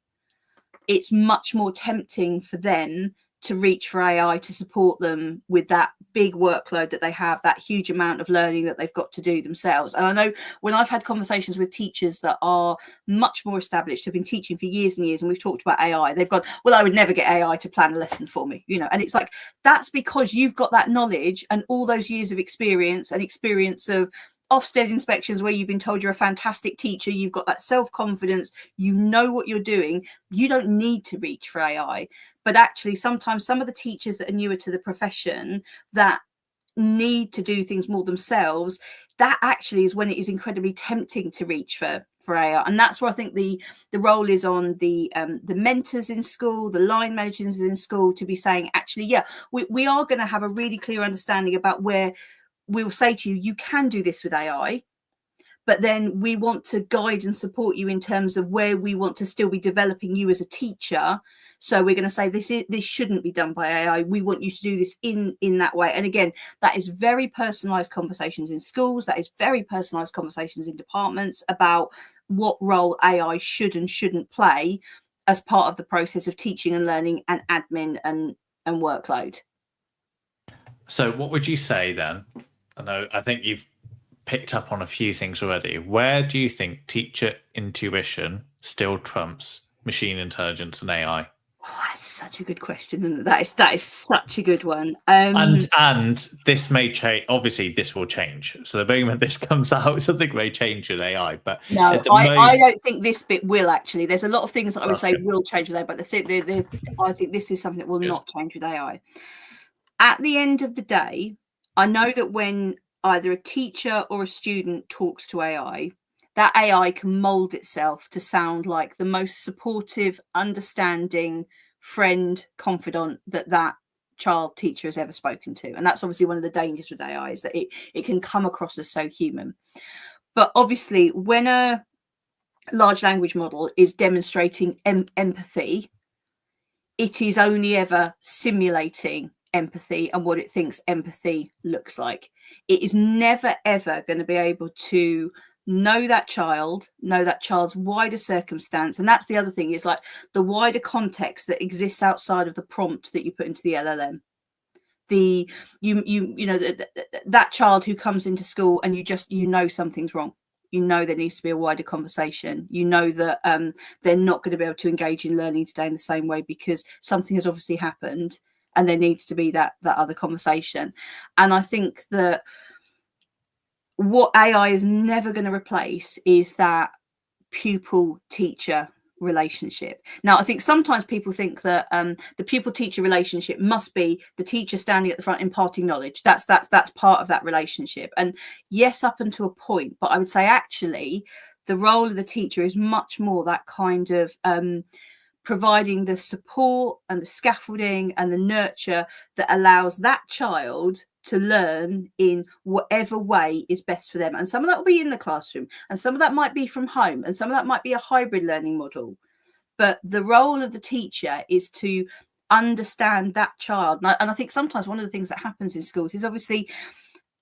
it's much more tempting for them to reach for AI to support them with that big workload that they have, that huge amount of learning that they've got to do themselves. And I know when I've had conversations with teachers that are much more established, have been teaching for years and years, and we've talked about AI, they've gone, well, I would never get AI to plan a lesson for me, and it's like, that's because you've got that knowledge and all those years of experience of Ofsted inspections where you've been told you're a fantastic teacher, you've got that self-confidence, you know what you're doing, you don't need to reach for AI. But actually, sometimes some of the teachers that are newer to the profession that need to do things more themselves, that actually is when it is incredibly tempting to reach for AI. And that's where I think the role is on the mentors in school, the line managers in school, to be saying, actually, yeah, we are going to have a really clear understanding about where we'll say to you, you can do this with AI, but then we want to guide and support you in terms of where we want to still be developing you as a teacher. So we're going to say this shouldn't be done by AI. We want you to do this in that way. And again, that is very personalized conversations in schools. That is very personalized conversations in departments about what role AI should and shouldn't play as part of the process of teaching and learning and admin and workload. So what would you say then? I think you've picked up on a few things already. Where do you think teacher intuition still trumps machine intelligence and AI? Oh, that's such a good question, and that is such a good one. And this may change. Obviously, this will change. So the moment this comes out, something may change with AI. But no, I don't think this bit will actually. There's a lot of things that I would say will change with AI, but I think this is something that will not change with AI. At the end of the day, I know that when either a teacher or a student talks to AI, that AI can mold itself to sound like the most supportive, understanding friend, confidant that child teacher has ever spoken to. And that's obviously one of the dangers with AI, is that it can come across as so human. But obviously, when a large language model is demonstrating empathy, it is only ever simulating empathy and what it thinks empathy looks like. It is never, ever going to be able to know that child's wider circumstance. And that's the other thing, is like the wider context that exists outside of the prompt that you put into the LLM. That child who comes into school and you know something's wrong. You know there needs to be a wider conversation. You know that they're not going to be able to engage in learning today in the same way because something has obviously happened, and there needs to be that other conversation. And I think that what AI is never going to replace is that pupil-teacher relationship. Now, I think sometimes people think that the pupil-teacher relationship must be the teacher standing at the front imparting knowledge. That's part of that relationship. And yes, up until a point, but I would say actually the role of the teacher is much more that kind of providing the support and the scaffolding and the nurture that allows that child to learn in whatever way is best for them. And some of that will be in the classroom, and some of that might be from home, and some of that might be a hybrid learning model. But the role of the teacher is to understand that child. And I think sometimes one of the things that happens in schools is obviously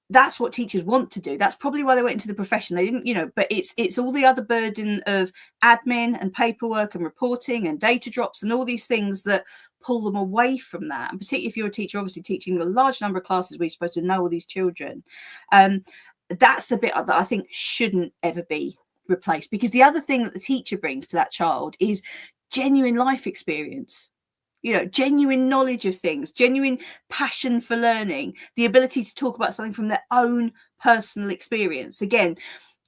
that's what teachers want to do. That's probably why they went into the profession. They didn't, but it's all the other burden of admin and paperwork and reporting and data drops and all these things that pull them away from that. And particularly if you're a teacher, obviously teaching a large number of classes where you're supposed to know all these children. That's the bit that I think shouldn't ever be replaced, because the other thing that the teacher brings to that child is genuine life experience. Genuine knowledge of things, genuine passion for learning, the ability to talk about something from their own personal experience. Again,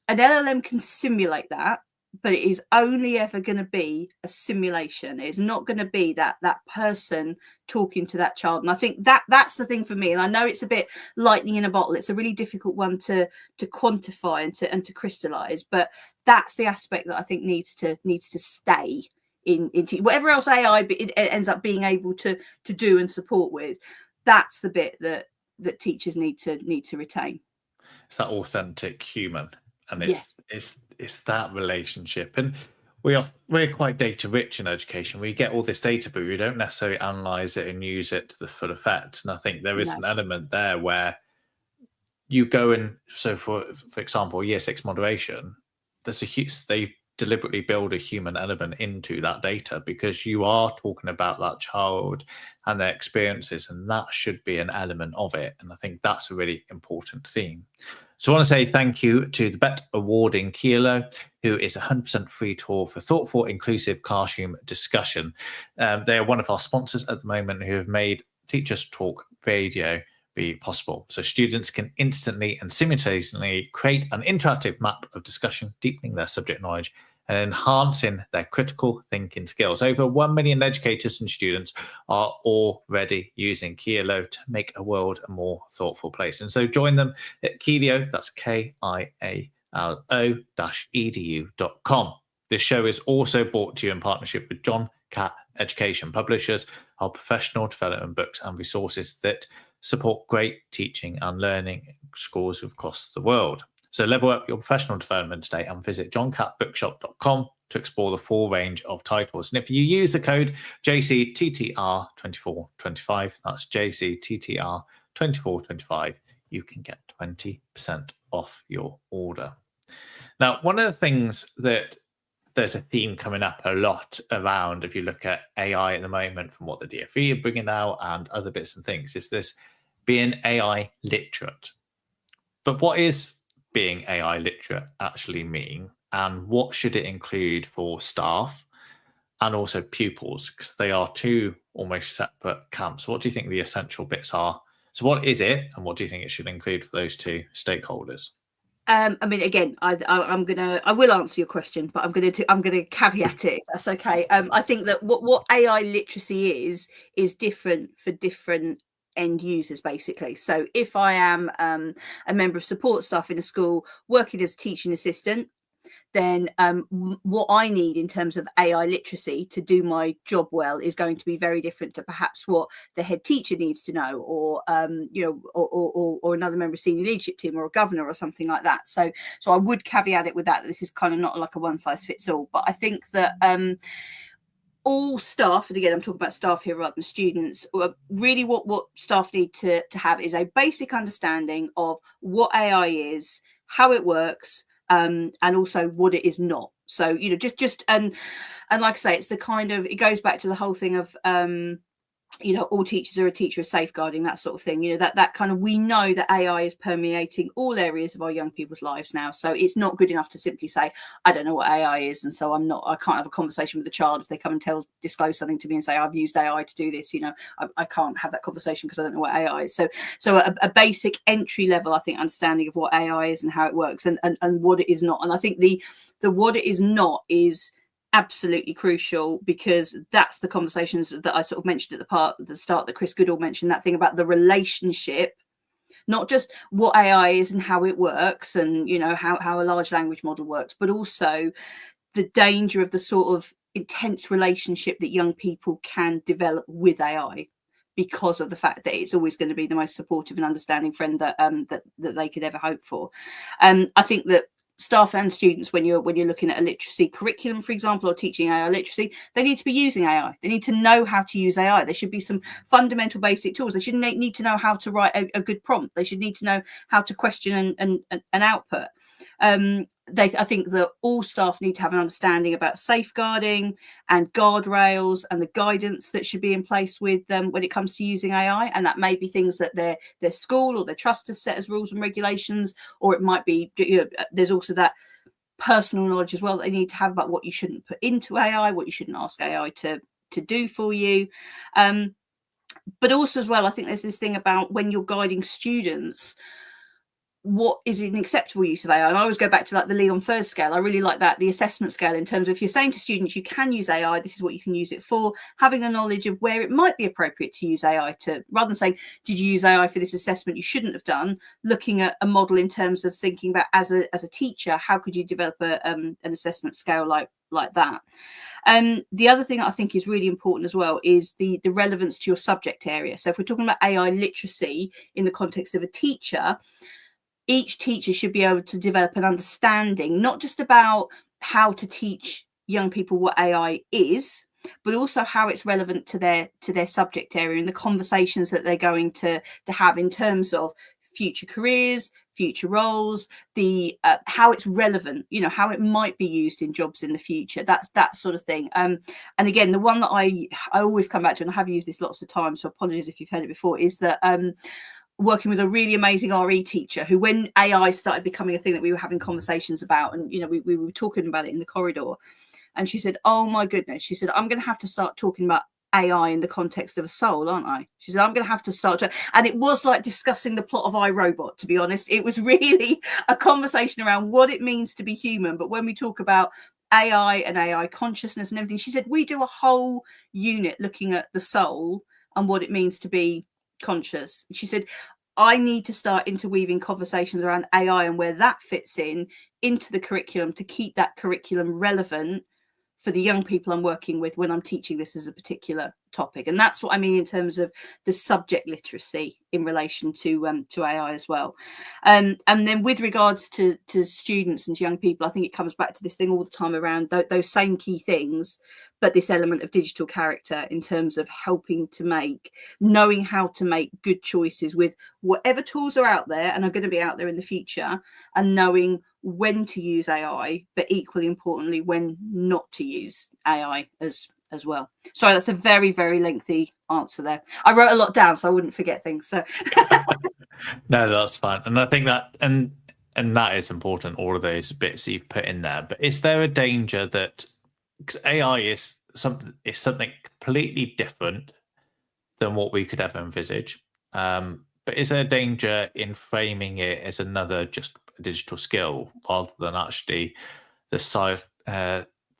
an LLM can simulate that, but it is only ever going to be a simulation. It's not going to be that person talking to that child. And I think that's the thing for me. And I know it's a bit lightning in a bottle. It's a really difficult one to quantify and to crystallize. But that's the aspect that I think needs to stay in whatever else AI it ends up being able to do and support with. That's the bit that teachers need to retain. It's that authentic human, and Yes. it's that relationship. And we're quite data rich in education. We get all this data, but we don't necessarily analyze it and use it to the full effect. And I think there is an element there where you go in. So for example, year 6 moderation, they deliberately build a human element into that data, because you are talking about that child and their experiences, and that should be an element of it. And I think that's a really important theme. So I want to say thank you to the BET awarding Kilo, who is a 100% free tool for thoughtful, inclusive classroom discussion. They are one of our sponsors at the moment, who have made Teachers Talk Radio be possible. So students can instantly and simultaneously create an interactive map of discussion, deepening their subject knowledge and enhancing their critical thinking skills. Over 1 million educators and students are already using Kilo to make a world a more thoughtful place. And so join them at Kilo, that's KIALO-edu.com. This show is also brought to you in partnership with John Catt Education Publishers, our professional development books and resources that support great teaching and learning in schools across the world. So level up your professional development today and visit johncattbookshop.com to explore the full range of titles. And if you use the code JCTTR2425, that's JCTTR2425, you can get 20% off your order. Now, one of the things that there's a theme coming up a lot around, if you look at AI at the moment, from what the DfE are bringing out and other bits and things, is this being AI literate. But what is being AI literate actually mean? And what should it include for staff and also pupils? Because they are two almost separate camps. What do you think the essential bits are? So what is it, and what do you think it should include for those two stakeholders? I mean, again, I will answer your question, but I'm gonna caveat it. If that's okay. I think that what AI literacy is different for different end users, basically. So if I am a member of support staff in a school working as a teaching assistant, then what I need in terms of AI literacy to do my job well is going to be very different to perhaps what the head teacher needs to know, or or another member of senior leadership team, or a governor, or something like that. So I would caveat it with that. This is kind of not like a one size fits all, but I think that all staff, and again, I'm talking about staff here rather than students, really what staff need to have is a basic understanding of what AI is, how it works, and also what it is not. So, just and like I say, it's the kind of, it goes back to the whole thing of all teachers are a teacher of safeguarding, that sort of thing. That kind of, we know that AI is permeating all areas of our young people's lives now. So it's not good enough to simply say, I don't know what AI is, and so I can't have a conversation with a child if they come and disclose something to me and say, I've used AI to do this. I can't have that conversation because I don't know what AI is. So a basic entry level, I think, understanding of what AI is and how it works, and what it is not. And I think the what it is not is absolutely crucial, because that's the conversations that I sort of mentioned at the start, that Chris Goodall mentioned, that thing about the relationship, not just what AI is and how it works, and how a large language model works, but also the danger of the sort of intense relationship that young people can develop with AI, because of the fact that it's always going to be the most supportive and understanding friend that they could ever hope for. I think that staff and students, when you're looking at a literacy curriculum, for example, or teaching AI literacy, they need to be using AI. They need to know how to use AI. There should be some fundamental basic tools. They should need to know how to write a good prompt. They should need to know how to question and output. I think that all staff need to have an understanding about safeguarding and guardrails and the guidance that should be in place with them when it comes to using AI. And that may be things that their school or their trust has set as rules and regulations, or it might be, there's also that personal knowledge as well that they need to have about what you shouldn't put into AI, what you shouldn't ask AI to do for you. But also as well, I think there's this thing about when you're guiding students, what is an acceptable use of AI? And I always go back to like the Leon Furs scale. I really like that, the assessment scale, in terms of, if you're saying to students you can use AI, this is what you can use it for, having a knowledge of where it might be appropriate to use AI to, rather than saying, did you use AI for this assessment you shouldn't have done, looking at a model in terms of thinking about, as a teacher, how could you develop an assessment scale like that. The other thing I think is really important as well is the relevance to your subject area. So if we're talking about AI literacy in the context of a teacher, each teacher should be able to develop an understanding, not just about how to teach young people what AI is, but also how it's relevant to their subject area and the conversations that they're going to have in terms of future careers, future roles, the how it's relevant, how it might be used in jobs in the future, that sort of thing. And again, the one that I always come back to, and I have used this lots of times, so apologies if you've heard it before, is that working with a really amazing RE teacher who, when AI started becoming a thing that we were having conversations about, and we were talking about it in the corridor, and she said, oh my goodness, she said, I'm going to have to start talking about AI in the context of a soul, aren't I? She said, I'm going to have to start to, and it was like discussing the plot of iRobot, to be honest. It was really a conversation around what it means to be human. But when we talk about AI and AI consciousness and everything, she said, we do a whole unit looking at the soul and what it means to be conscious. She said, I need to start interweaving conversations around AI and where that fits into the curriculum, to keep that curriculum relevant for the young people I'm working with when I'm teaching this as a particular topic. And that's what I mean in terms of the subject literacy in relation to AI as well. And then with regards to students and young people, I think it comes back to this thing all the time around those same key things, but this element of digital character in terms of helping to knowing how to make good choices with whatever tools are out there and are going to be out there in the future, and knowing when to use AI, but equally importantly, when not to use AI as well. Sorry, that's a very, very lengthy answer there. I wrote a lot down so I wouldn't forget things. So No, that's fine. And I think that and that is important, all of those bits you've put in there. But is there a danger that, because AI is something completely different than what we could ever envisage, but is there a danger in framing it as another just digital skill rather than actually the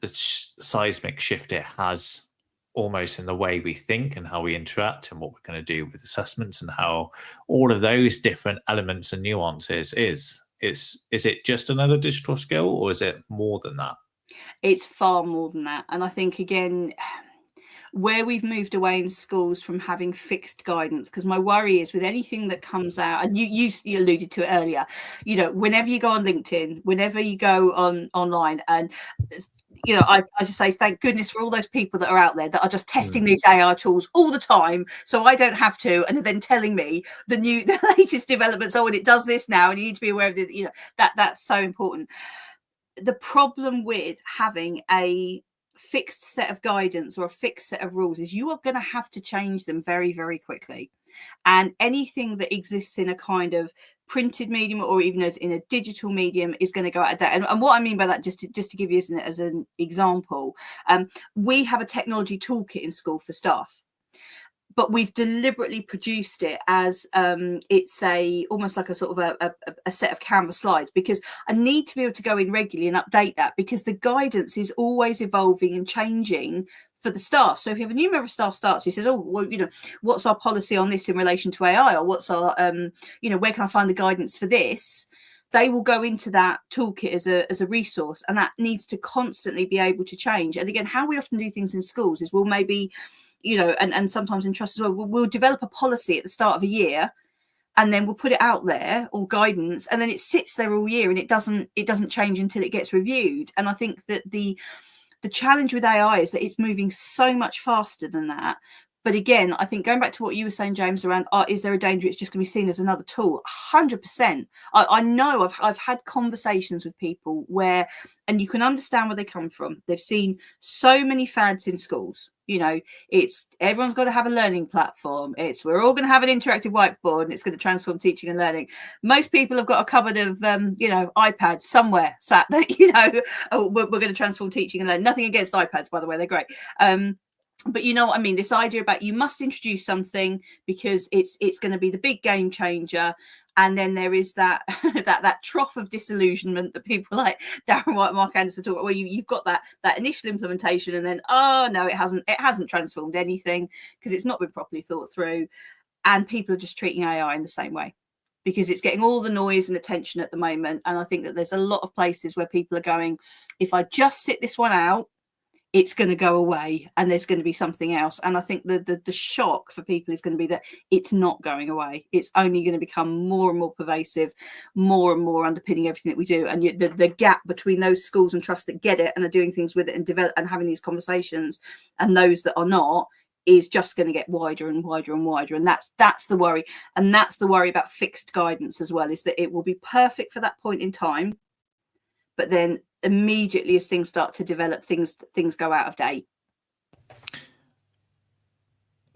seismic shift it has almost in the way we think and how we interact and what we're going to do with assessments and how all of those different elements and nuances is it just another digital skill, or is it more than that? It's far more than that. And I think, again, where we've moved away in schools from having fixed guidance, because my worry is with anything that comes out, and you alluded to it earlier, whenever you go on LinkedIn, whenever you go online, and I just say thank goodness for all those people that are out there that are just testing these AI tools all the time, so I don't have to, and then telling me the latest developments. Oh, and it does this now, and you need to be aware of it. That's so important. The problem with having a fixed set of guidance or a fixed set of rules is you are going to have to change them very, very quickly. And anything that exists in a kind of printed medium or even as in a digital medium is going to go out of date. And what I mean by that, just to give you as an example, we have a technology toolkit in school for staff, but we've deliberately produced it as it's almost like a sort of a set of Canvas slides, because I need to be able to go in regularly and update that, because the guidance is always evolving and changing for the staff. So if you have a new member of staff starts, who says, oh, well, what's our policy on this in relation to AI, or what's our, where can I find the guidance for this? They will go into that toolkit as a resource, and that needs to constantly be able to change. And again, how we often do things in schools is we'll maybe, and sometimes in trust as well, we'll develop a policy at the start of a year, and then we'll put it out there, or guidance, and then it sits there all year and it doesn't change until it gets reviewed. And I think that the challenge with AI is that it's moving so much faster than that. But again, I think going back to what you were saying, James, around is there a danger it's just going to be seen as another tool? 100%. I know I've had conversations with people where, and you can understand where they come from. They've seen so many fads in schools. It's everyone's got to have a learning platform. We're all going to have an interactive whiteboard, and it's going to transform teaching and learning. Most people have got a cupboard of iPads somewhere sat that we're going to transform teaching and learning. Nothing against iPads, by the way, they're great. But you know what I mean? This idea about you must introduce something because it's going to be the big game changer. And then there is that that trough of disillusionment that people like Darren White, Mark Anderson talk about, where you've got that initial implementation, and then, oh no, it hasn't transformed anything because it's not been properly thought through. And people are just treating AI in the same way because it's getting all the noise and attention at the moment. And I think that there's a lot of places where people are going, if I just sit this one out, it's going to go away and there's going to be something else. And I think the shock for people is going to be that it's not going away. It's only going to become more and more pervasive, more and more underpinning everything that we do. And the gap between those schools and trusts that get it and are doing things with it and develop and having these conversations, and those that are not, is just going to get wider and wider and wider. And that's the worry. And that's the worry about fixed guidance as well, is that it will be perfect for that point in time, but then immediately as things start to develop, things go out of date.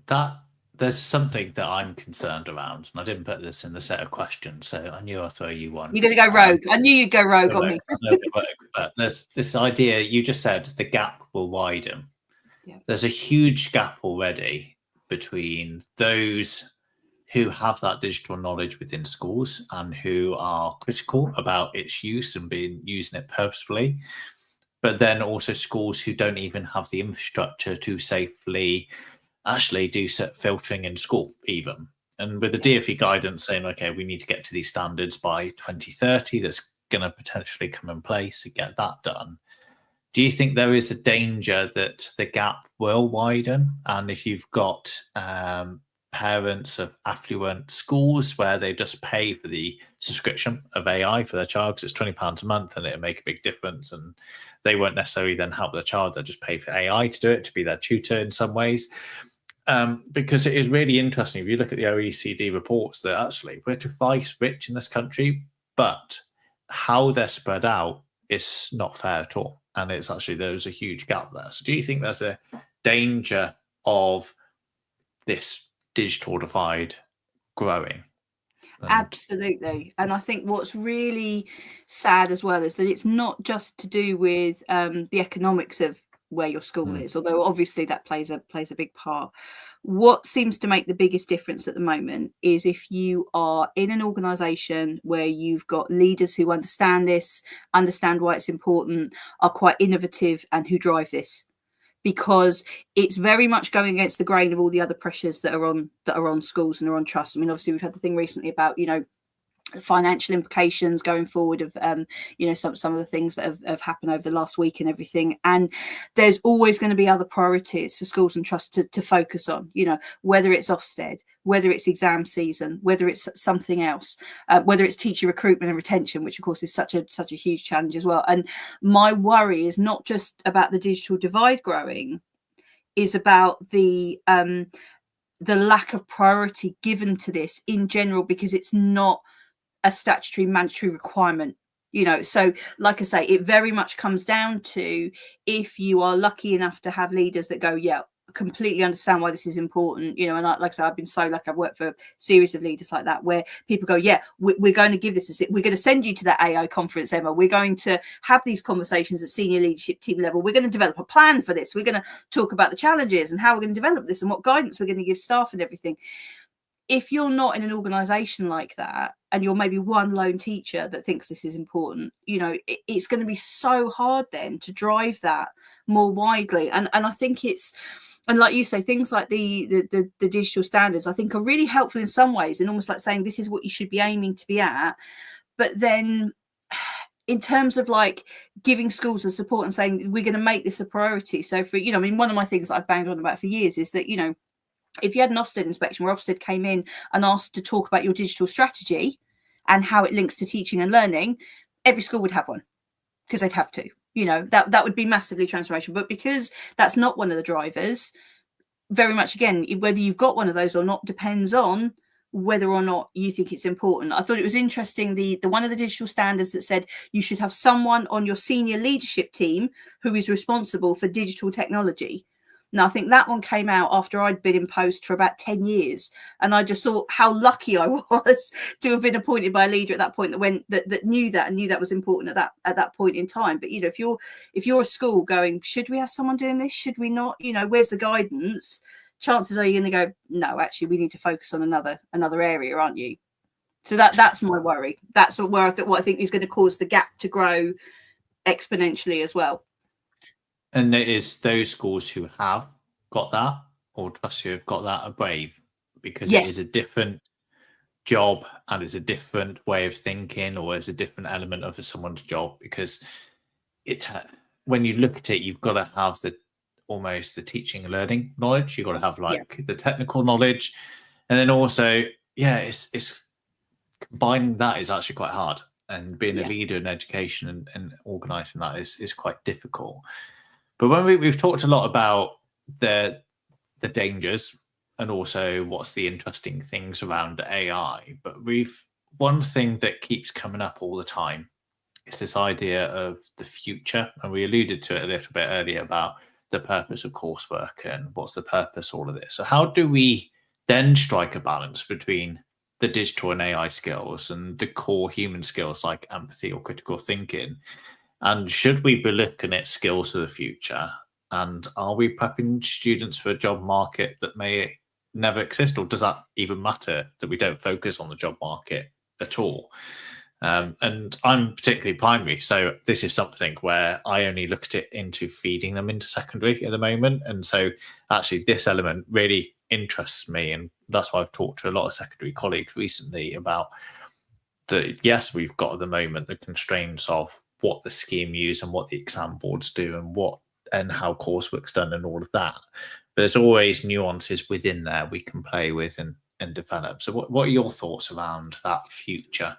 That there's something that I'm concerned around, and I didn't put this in the set of questions, so I knew I'd throw you one. You're going to go rogue. I knew you'd go rogue on me. But there's this idea you just said, the gap will widen. Yeah. There's a huge gap already between those who have that digital knowledge within schools and who are critical about its use and using it purposefully, but then also schools who don't even have the infrastructure to safely actually do set filtering in school even. And with the DfE guidance saying, okay, we need to get to these standards by 2030, that's going to potentially come in place to get that done. do you think there is a danger that the gap will widen? And if you've got parents of affluent schools where they just pay for the subscription of AI for their child because it's £20 a month and it'll make a big difference, and they won't necessarily then help their child, they'll just pay for AI to do it, to be their tutor in some ways. Because it is really interesting, if you look at the OECD reports, that actually we're twice rich in this country, but how they're spread out is not fair at all. And it's actually, there's a huge gap there. So do you think there's a danger of this digital divide growing? Absolutely. And I think what's really sad as well is that it's not just to do with the economics of where your school is, although obviously that plays a big part. What seems to make the biggest difference at the moment is if you are in an organisation where you've got leaders who understand this, understand why it's important, are quite innovative, and who drive this. Because it's very much going against the grain of all the other pressures that are on schools and are on trusts. I mean, obviously we've had the thing recently about, financial implications going forward of some of the things that have happened over the last week and everything, and there's always going to be other priorities for schools and trusts to focus on, whether it's Ofsted, whether it's exam season, whether it's something else, whether it's teacher recruitment and retention, which of course is such a huge challenge as well. And my worry is not just about the digital divide growing, is about the lack of priority given to this in general, because it's not a statutory mandatory requirement, so like I say, it very much comes down to if you are lucky enough to have leaders that go, yeah, completely understand why this is important, and like I said, I've been so lucky, I've worked for a series of leaders like that where people go, yeah, we're going to give this, we're going to send you to that AI conference, Emma, we're going to have these conversations at senior leadership team level, we're going to develop a plan for this, we're going to talk about the challenges and how we're going to develop this and what guidance we're going to give staff and everything. If you're not in an organisation like that, and you're maybe one lone teacher that thinks this is important, it's going to be so hard then to drive that more widely. And I think and like you say, things like the digital standards, I think, are really helpful in some ways, and almost like saying this is what you should be aiming to be at. But then in terms of like giving schools the support and saying we're going to make this a priority. So for, one of my things that I've banged on about for years is that, if you had an Ofsted inspection where Ofsted came in and asked to talk about your digital strategy and how it links to teaching and learning, every school would have one because they'd have to, that would be massively transformational. But because that's not one of the drivers, very much, again, whether you've got one of those or not depends on whether or not you think it's important. I thought it was interesting, the one of the digital standards that said you should have someone on your senior leadership team who is responsible for digital technology. Now, I think that one came out after I'd been in post for about 10 years. And I just thought how lucky I was to have been appointed by a leader at that point that knew that and knew that was important at that point in time. But, if you're a school going, should we have someone doing this? Should we not? Where's the guidance? Chances are you're going to go, no, actually, we need to focus on another area, aren't you? So that's my worry. That's what I think is going to cause the gap to grow exponentially as well. And it is those schools who have got that, or trusts who have got that, are brave, because It is a different job and it's a different way of thinking, or it's a different element of someone's job. Because when you look at it, you've got to have almost the teaching and learning knowledge. You've got to have the technical knowledge, and then also, it's combining that is actually quite hard. And being a leader in education and organising that is quite difficult. But when we've talked a lot about the dangers and also what's the interesting things around AI, but one thing that keeps coming up all the time is this idea of the future, and we alluded to it a little bit earlier about the purpose of coursework and what's the purpose of all of this. So how do we then strike a balance between the digital and AI skills and the core human skills like empathy or critical thinking? And should we be looking at skills of the future? And are we prepping students for a job market that may never exist? Or does that even matter, that we don't focus on the job market at all? And I'm particularly primary, so this is something where I only look at it into feeding them into secondary at the moment. And so actually this element really interests me. And that's why I've talked to a lot of secondary colleagues recently about yes, we've got at the moment the constraints of what the scheme use and what the exam boards do and how coursework's done and all of that. But there's always nuances within there we can play with and develop. So what are your thoughts around that future?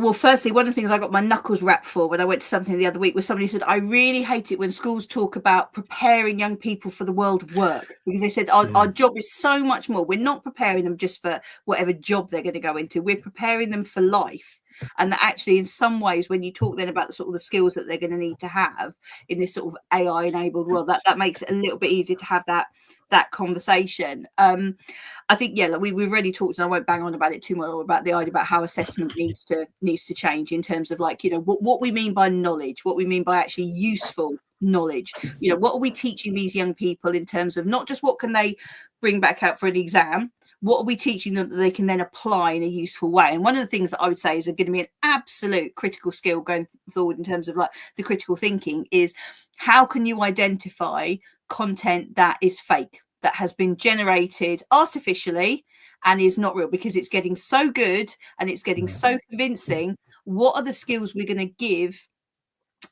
Well, firstly, one of the things I got my knuckles wrapped for when I went to something the other week was somebody said, I really hate it when schools talk about preparing young people for the world of work, because they said our job is so much more. We're not preparing them just for whatever job they're going to go into. We're preparing them for life. And that actually, in some ways, when you talk then about the sort of the skills that they're going to need to have in this sort of AI enabled world, that makes it a little bit easier to have that conversation. I think, yeah, we've already talked, and I won't bang on about it too much, about the idea about how assessment needs to change in terms of, like, you know, what we mean by knowledge, what we mean by actually useful knowledge. You know, what are we teaching these young people in terms of not just what can they bring back out for an exam, what are we teaching them that they can then apply in a useful way? And one of the things that I would say is going to be an absolute critical skill going forward in terms of like the critical thinking is, how can you identify content that is fake, that has been generated artificially and is not real, because it's getting so good and it's getting so convincing. What are the skills we're going to give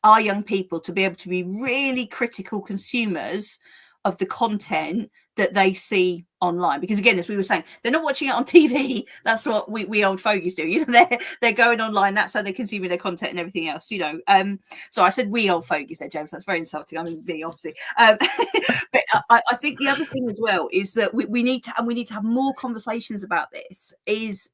our young people to be able to be really critical consumers of the content that they see online? Because again, as we were saying, they're not watching it on TV. That's what we old fogies do. You know, they're going online. That's how they're consuming their content and everything else. You know, so I said we old fogies there, James. That's very insulting. I mean, me, obviously. But I think the other thing as well is that we need to have more conversations about this. Is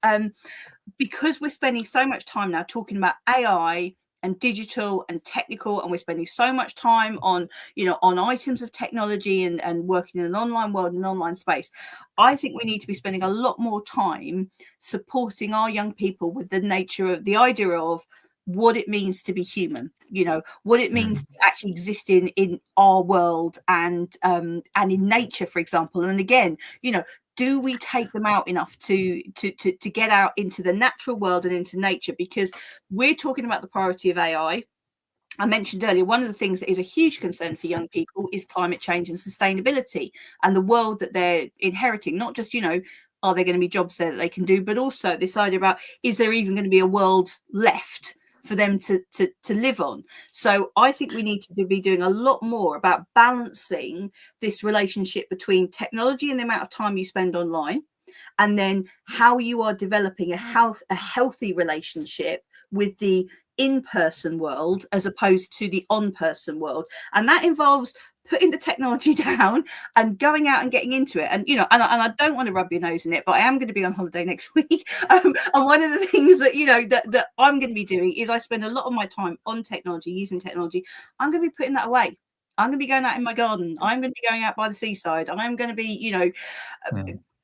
because we're spending so much time now talking about AI and digital and technical, and we're spending so much time on, you know, on items of technology and working in an online world and online space. I think we need to be spending a lot more time supporting our young people with the nature of the idea of what it means to be human, you know, what it means to actually exist in our world and in nature, for example. And again, you know, do we take them out enough to get out into the natural world and into nature? Because we're talking about the priority of AI. I mentioned earlier, one of the things that is a huge concern for young people is climate change and sustainability and the world that they're inheriting. Not just, you know, are there going to be jobs there that they can do, but also this idea about, is there even going to be a world left for them to live on? So I think we need to be doing a lot more about balancing this relationship between technology and the amount of time you spend online, and then how you are developing a healthy relationship with the in-person world as opposed to the on-person world. And that involves putting the technology down and going out and getting into it. And, you know, and I don't want to rub your nose in it, but I am going to be on holiday next week. And one of the things that, you know, that I'm going to be doing is I spend a lot of my time on technology, using technology. I'm going to be putting that away. I'm going to be going out in my garden. I'm going to be going out by the seaside. I'm going to be, you know,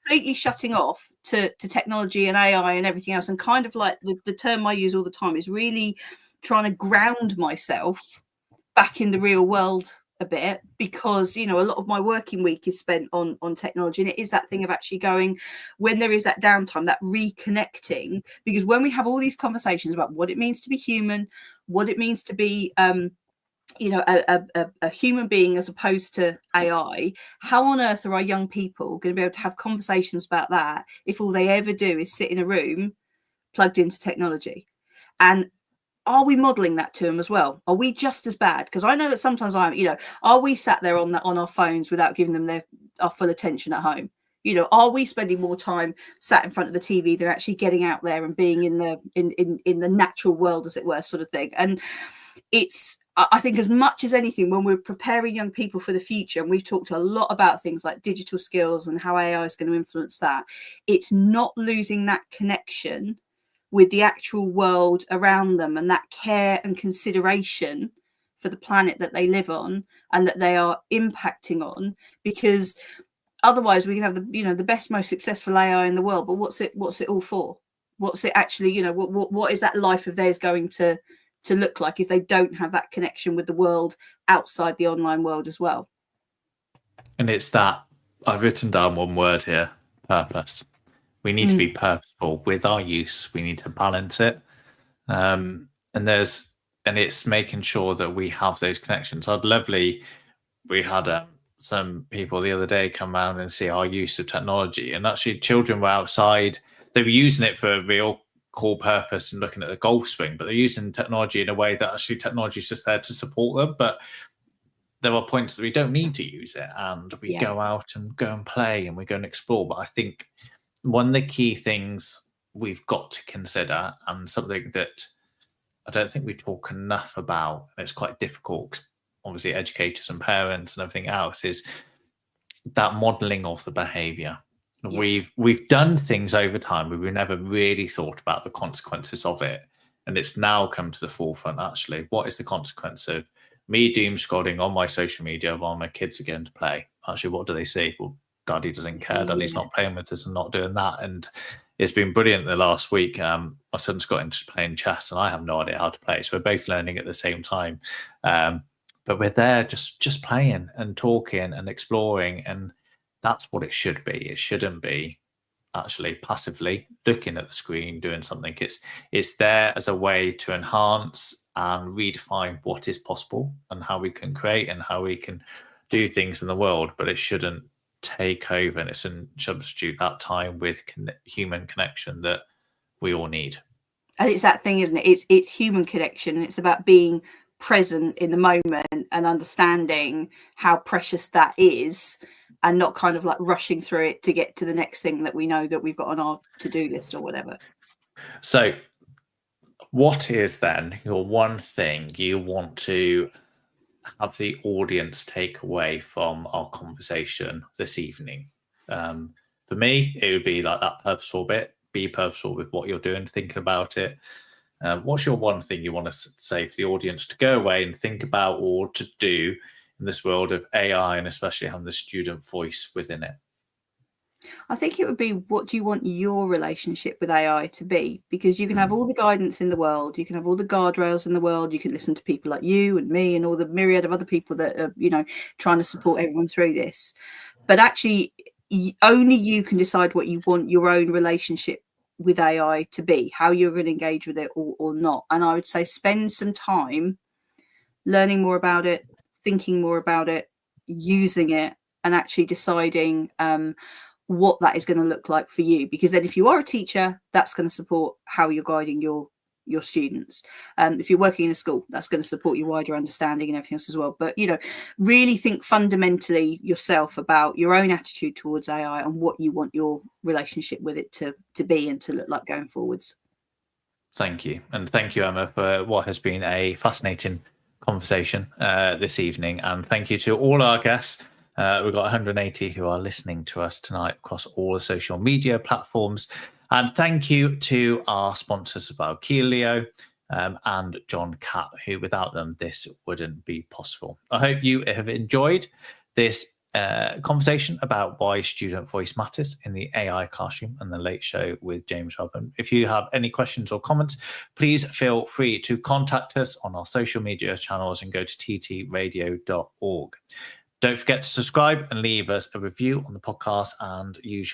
completely shutting off to technology and AI and everything else. And kind of like the term I use all the time is really trying to ground myself back in the real world a bit, because, you know, a lot of my working week is spent on technology, and it is that thing of actually going, when there is that downtime, that reconnecting, because when we have all these conversations about what it means to be human, what it means to be you know, a human being as opposed to AI, how on earth are our young people going to be able to have conversations about that if all they ever do is sit in a room plugged into technology? And are we modeling that to them as well? Are we just as bad? Because I know that sometimes you know, are we sat there on our phones without giving them our full attention at home? You know, are we spending more time sat in front of the TV than actually getting out there and being in the natural world, as it were, sort of thing? And it's, I think, as much as anything, when we're preparing young people for the future, and we've talked a lot about things like digital skills and how AI is going to influence that, it's not losing that connection with the actual world around them and that care and consideration for the planet that they live on and that they are impacting on. Because otherwise we can have the best, most successful AI in the world, but what's it all for? What's it actually, you know, what is that life of theirs going to look like if they don't have that connection with the world outside the online world as well? And it's that, I've written down one word here: purpose. We need to be purposeful with our use. We need to balance it. And it's making sure that we have those connections. We had some people the other day come around and see our use of technology, and actually children were outside. They were using it for real core purpose and looking at the golf swing, but they're using technology in a way that actually technology is just there to support them. But there are points that we don't need to use it, and we go out and go and play and we go and explore. But I think one of the key things we've got to consider, and something that I don't think we talk enough about, and it's quite difficult, obviously educators and parents and everything else, is that modeling of the behavior. Yes. We've done things over time, but we've never really thought about the consequences of it. And it's now come to the forefront, actually. What is the consequence of me doom scrolling on my social media while my kids are going to play? Actually, what do they see? Well, Daddy doesn't care. Daddy's not playing with us and not doing that. And it's been brilliant the last week. My son's got into playing chess and I have no idea how to play. So we're both learning at the same time. But we're there just playing and talking and exploring. And that's what it should be. It shouldn't be actually passively looking at the screen, doing something. It's there as a way to enhance and redefine what is possible and how we can create and how we can do things in the world. But it shouldn't take over, and it shouldn't substitute that time with human connection that we all need. And it's that thing, isn't it? It's human connection. It's about being present in the moment and understanding how precious that is, and not kind of like rushing through it to get to the next thing that we know that we've got on our to-do list or whatever. So what is then your one thing you want to have the audience take away from our conversation this evening? For me, it would be like that purposeful bit. Be purposeful with what you're doing, thinking about it. What's your one thing you want to say for the audience to go away and think about or to do in this world of AI, and especially having the student voice within it? I think it would be, what do you want your relationship with AI to be? Because you can have all the guidance in the world, you can have all the guardrails in the world, you can listen to people like you and me and all the myriad of other people that are, trying to support everyone through this. But actually, only you can decide what you want your own relationship with AI to be, how you're going to engage with it or not. And I would say spend some time learning more about it, thinking more about it, using it, and actually deciding what that is going to look like for you. Because then if you are a teacher, that's going to support how you're guiding your students. If you're working in a school, that's going to support your wider understanding and everything else as well. But, really think fundamentally yourself about your own attitude towards AI and what you want your relationship with it to be and to look like going forwards. Thank you. And thank you, Emma, for what has been a fascinating conversation this evening. And thank you to all our guests. We've got 180 who are listening to us tonight across all the social media platforms. And thank you to our sponsors as well, Keelio and John Catt, who without them, this wouldn't be possible. I hope you have enjoyed this conversation about why student voice matters in the AI classroom and the Late Show with James Radburn. If you have any questions or comments, please feel free to contact us on our social media channels and go to ttradio.org. Don't forget to subscribe and leave us a review on the podcast, and use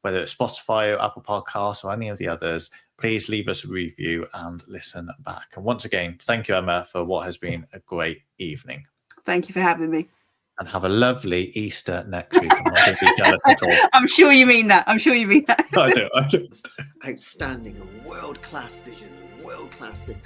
whether it's Spotify or Apple Podcasts or any of the others, please leave us a review and listen back. And once again, thank you, Emma, for what has been a great evening. Thank you for having me. And have a lovely Easter next week. I'm not going to be jealous at all. I'm sure you mean that. I do. Outstanding and world-class vision and world-class this.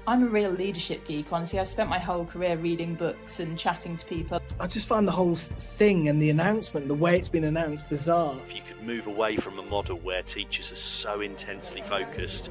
I'm a real leadership geek, honestly. I've spent my whole career reading books and chatting to people. I just find the whole thing and the announcement, the way it's been announced, bizarre. If you could move away from a model where teachers are so intensely focused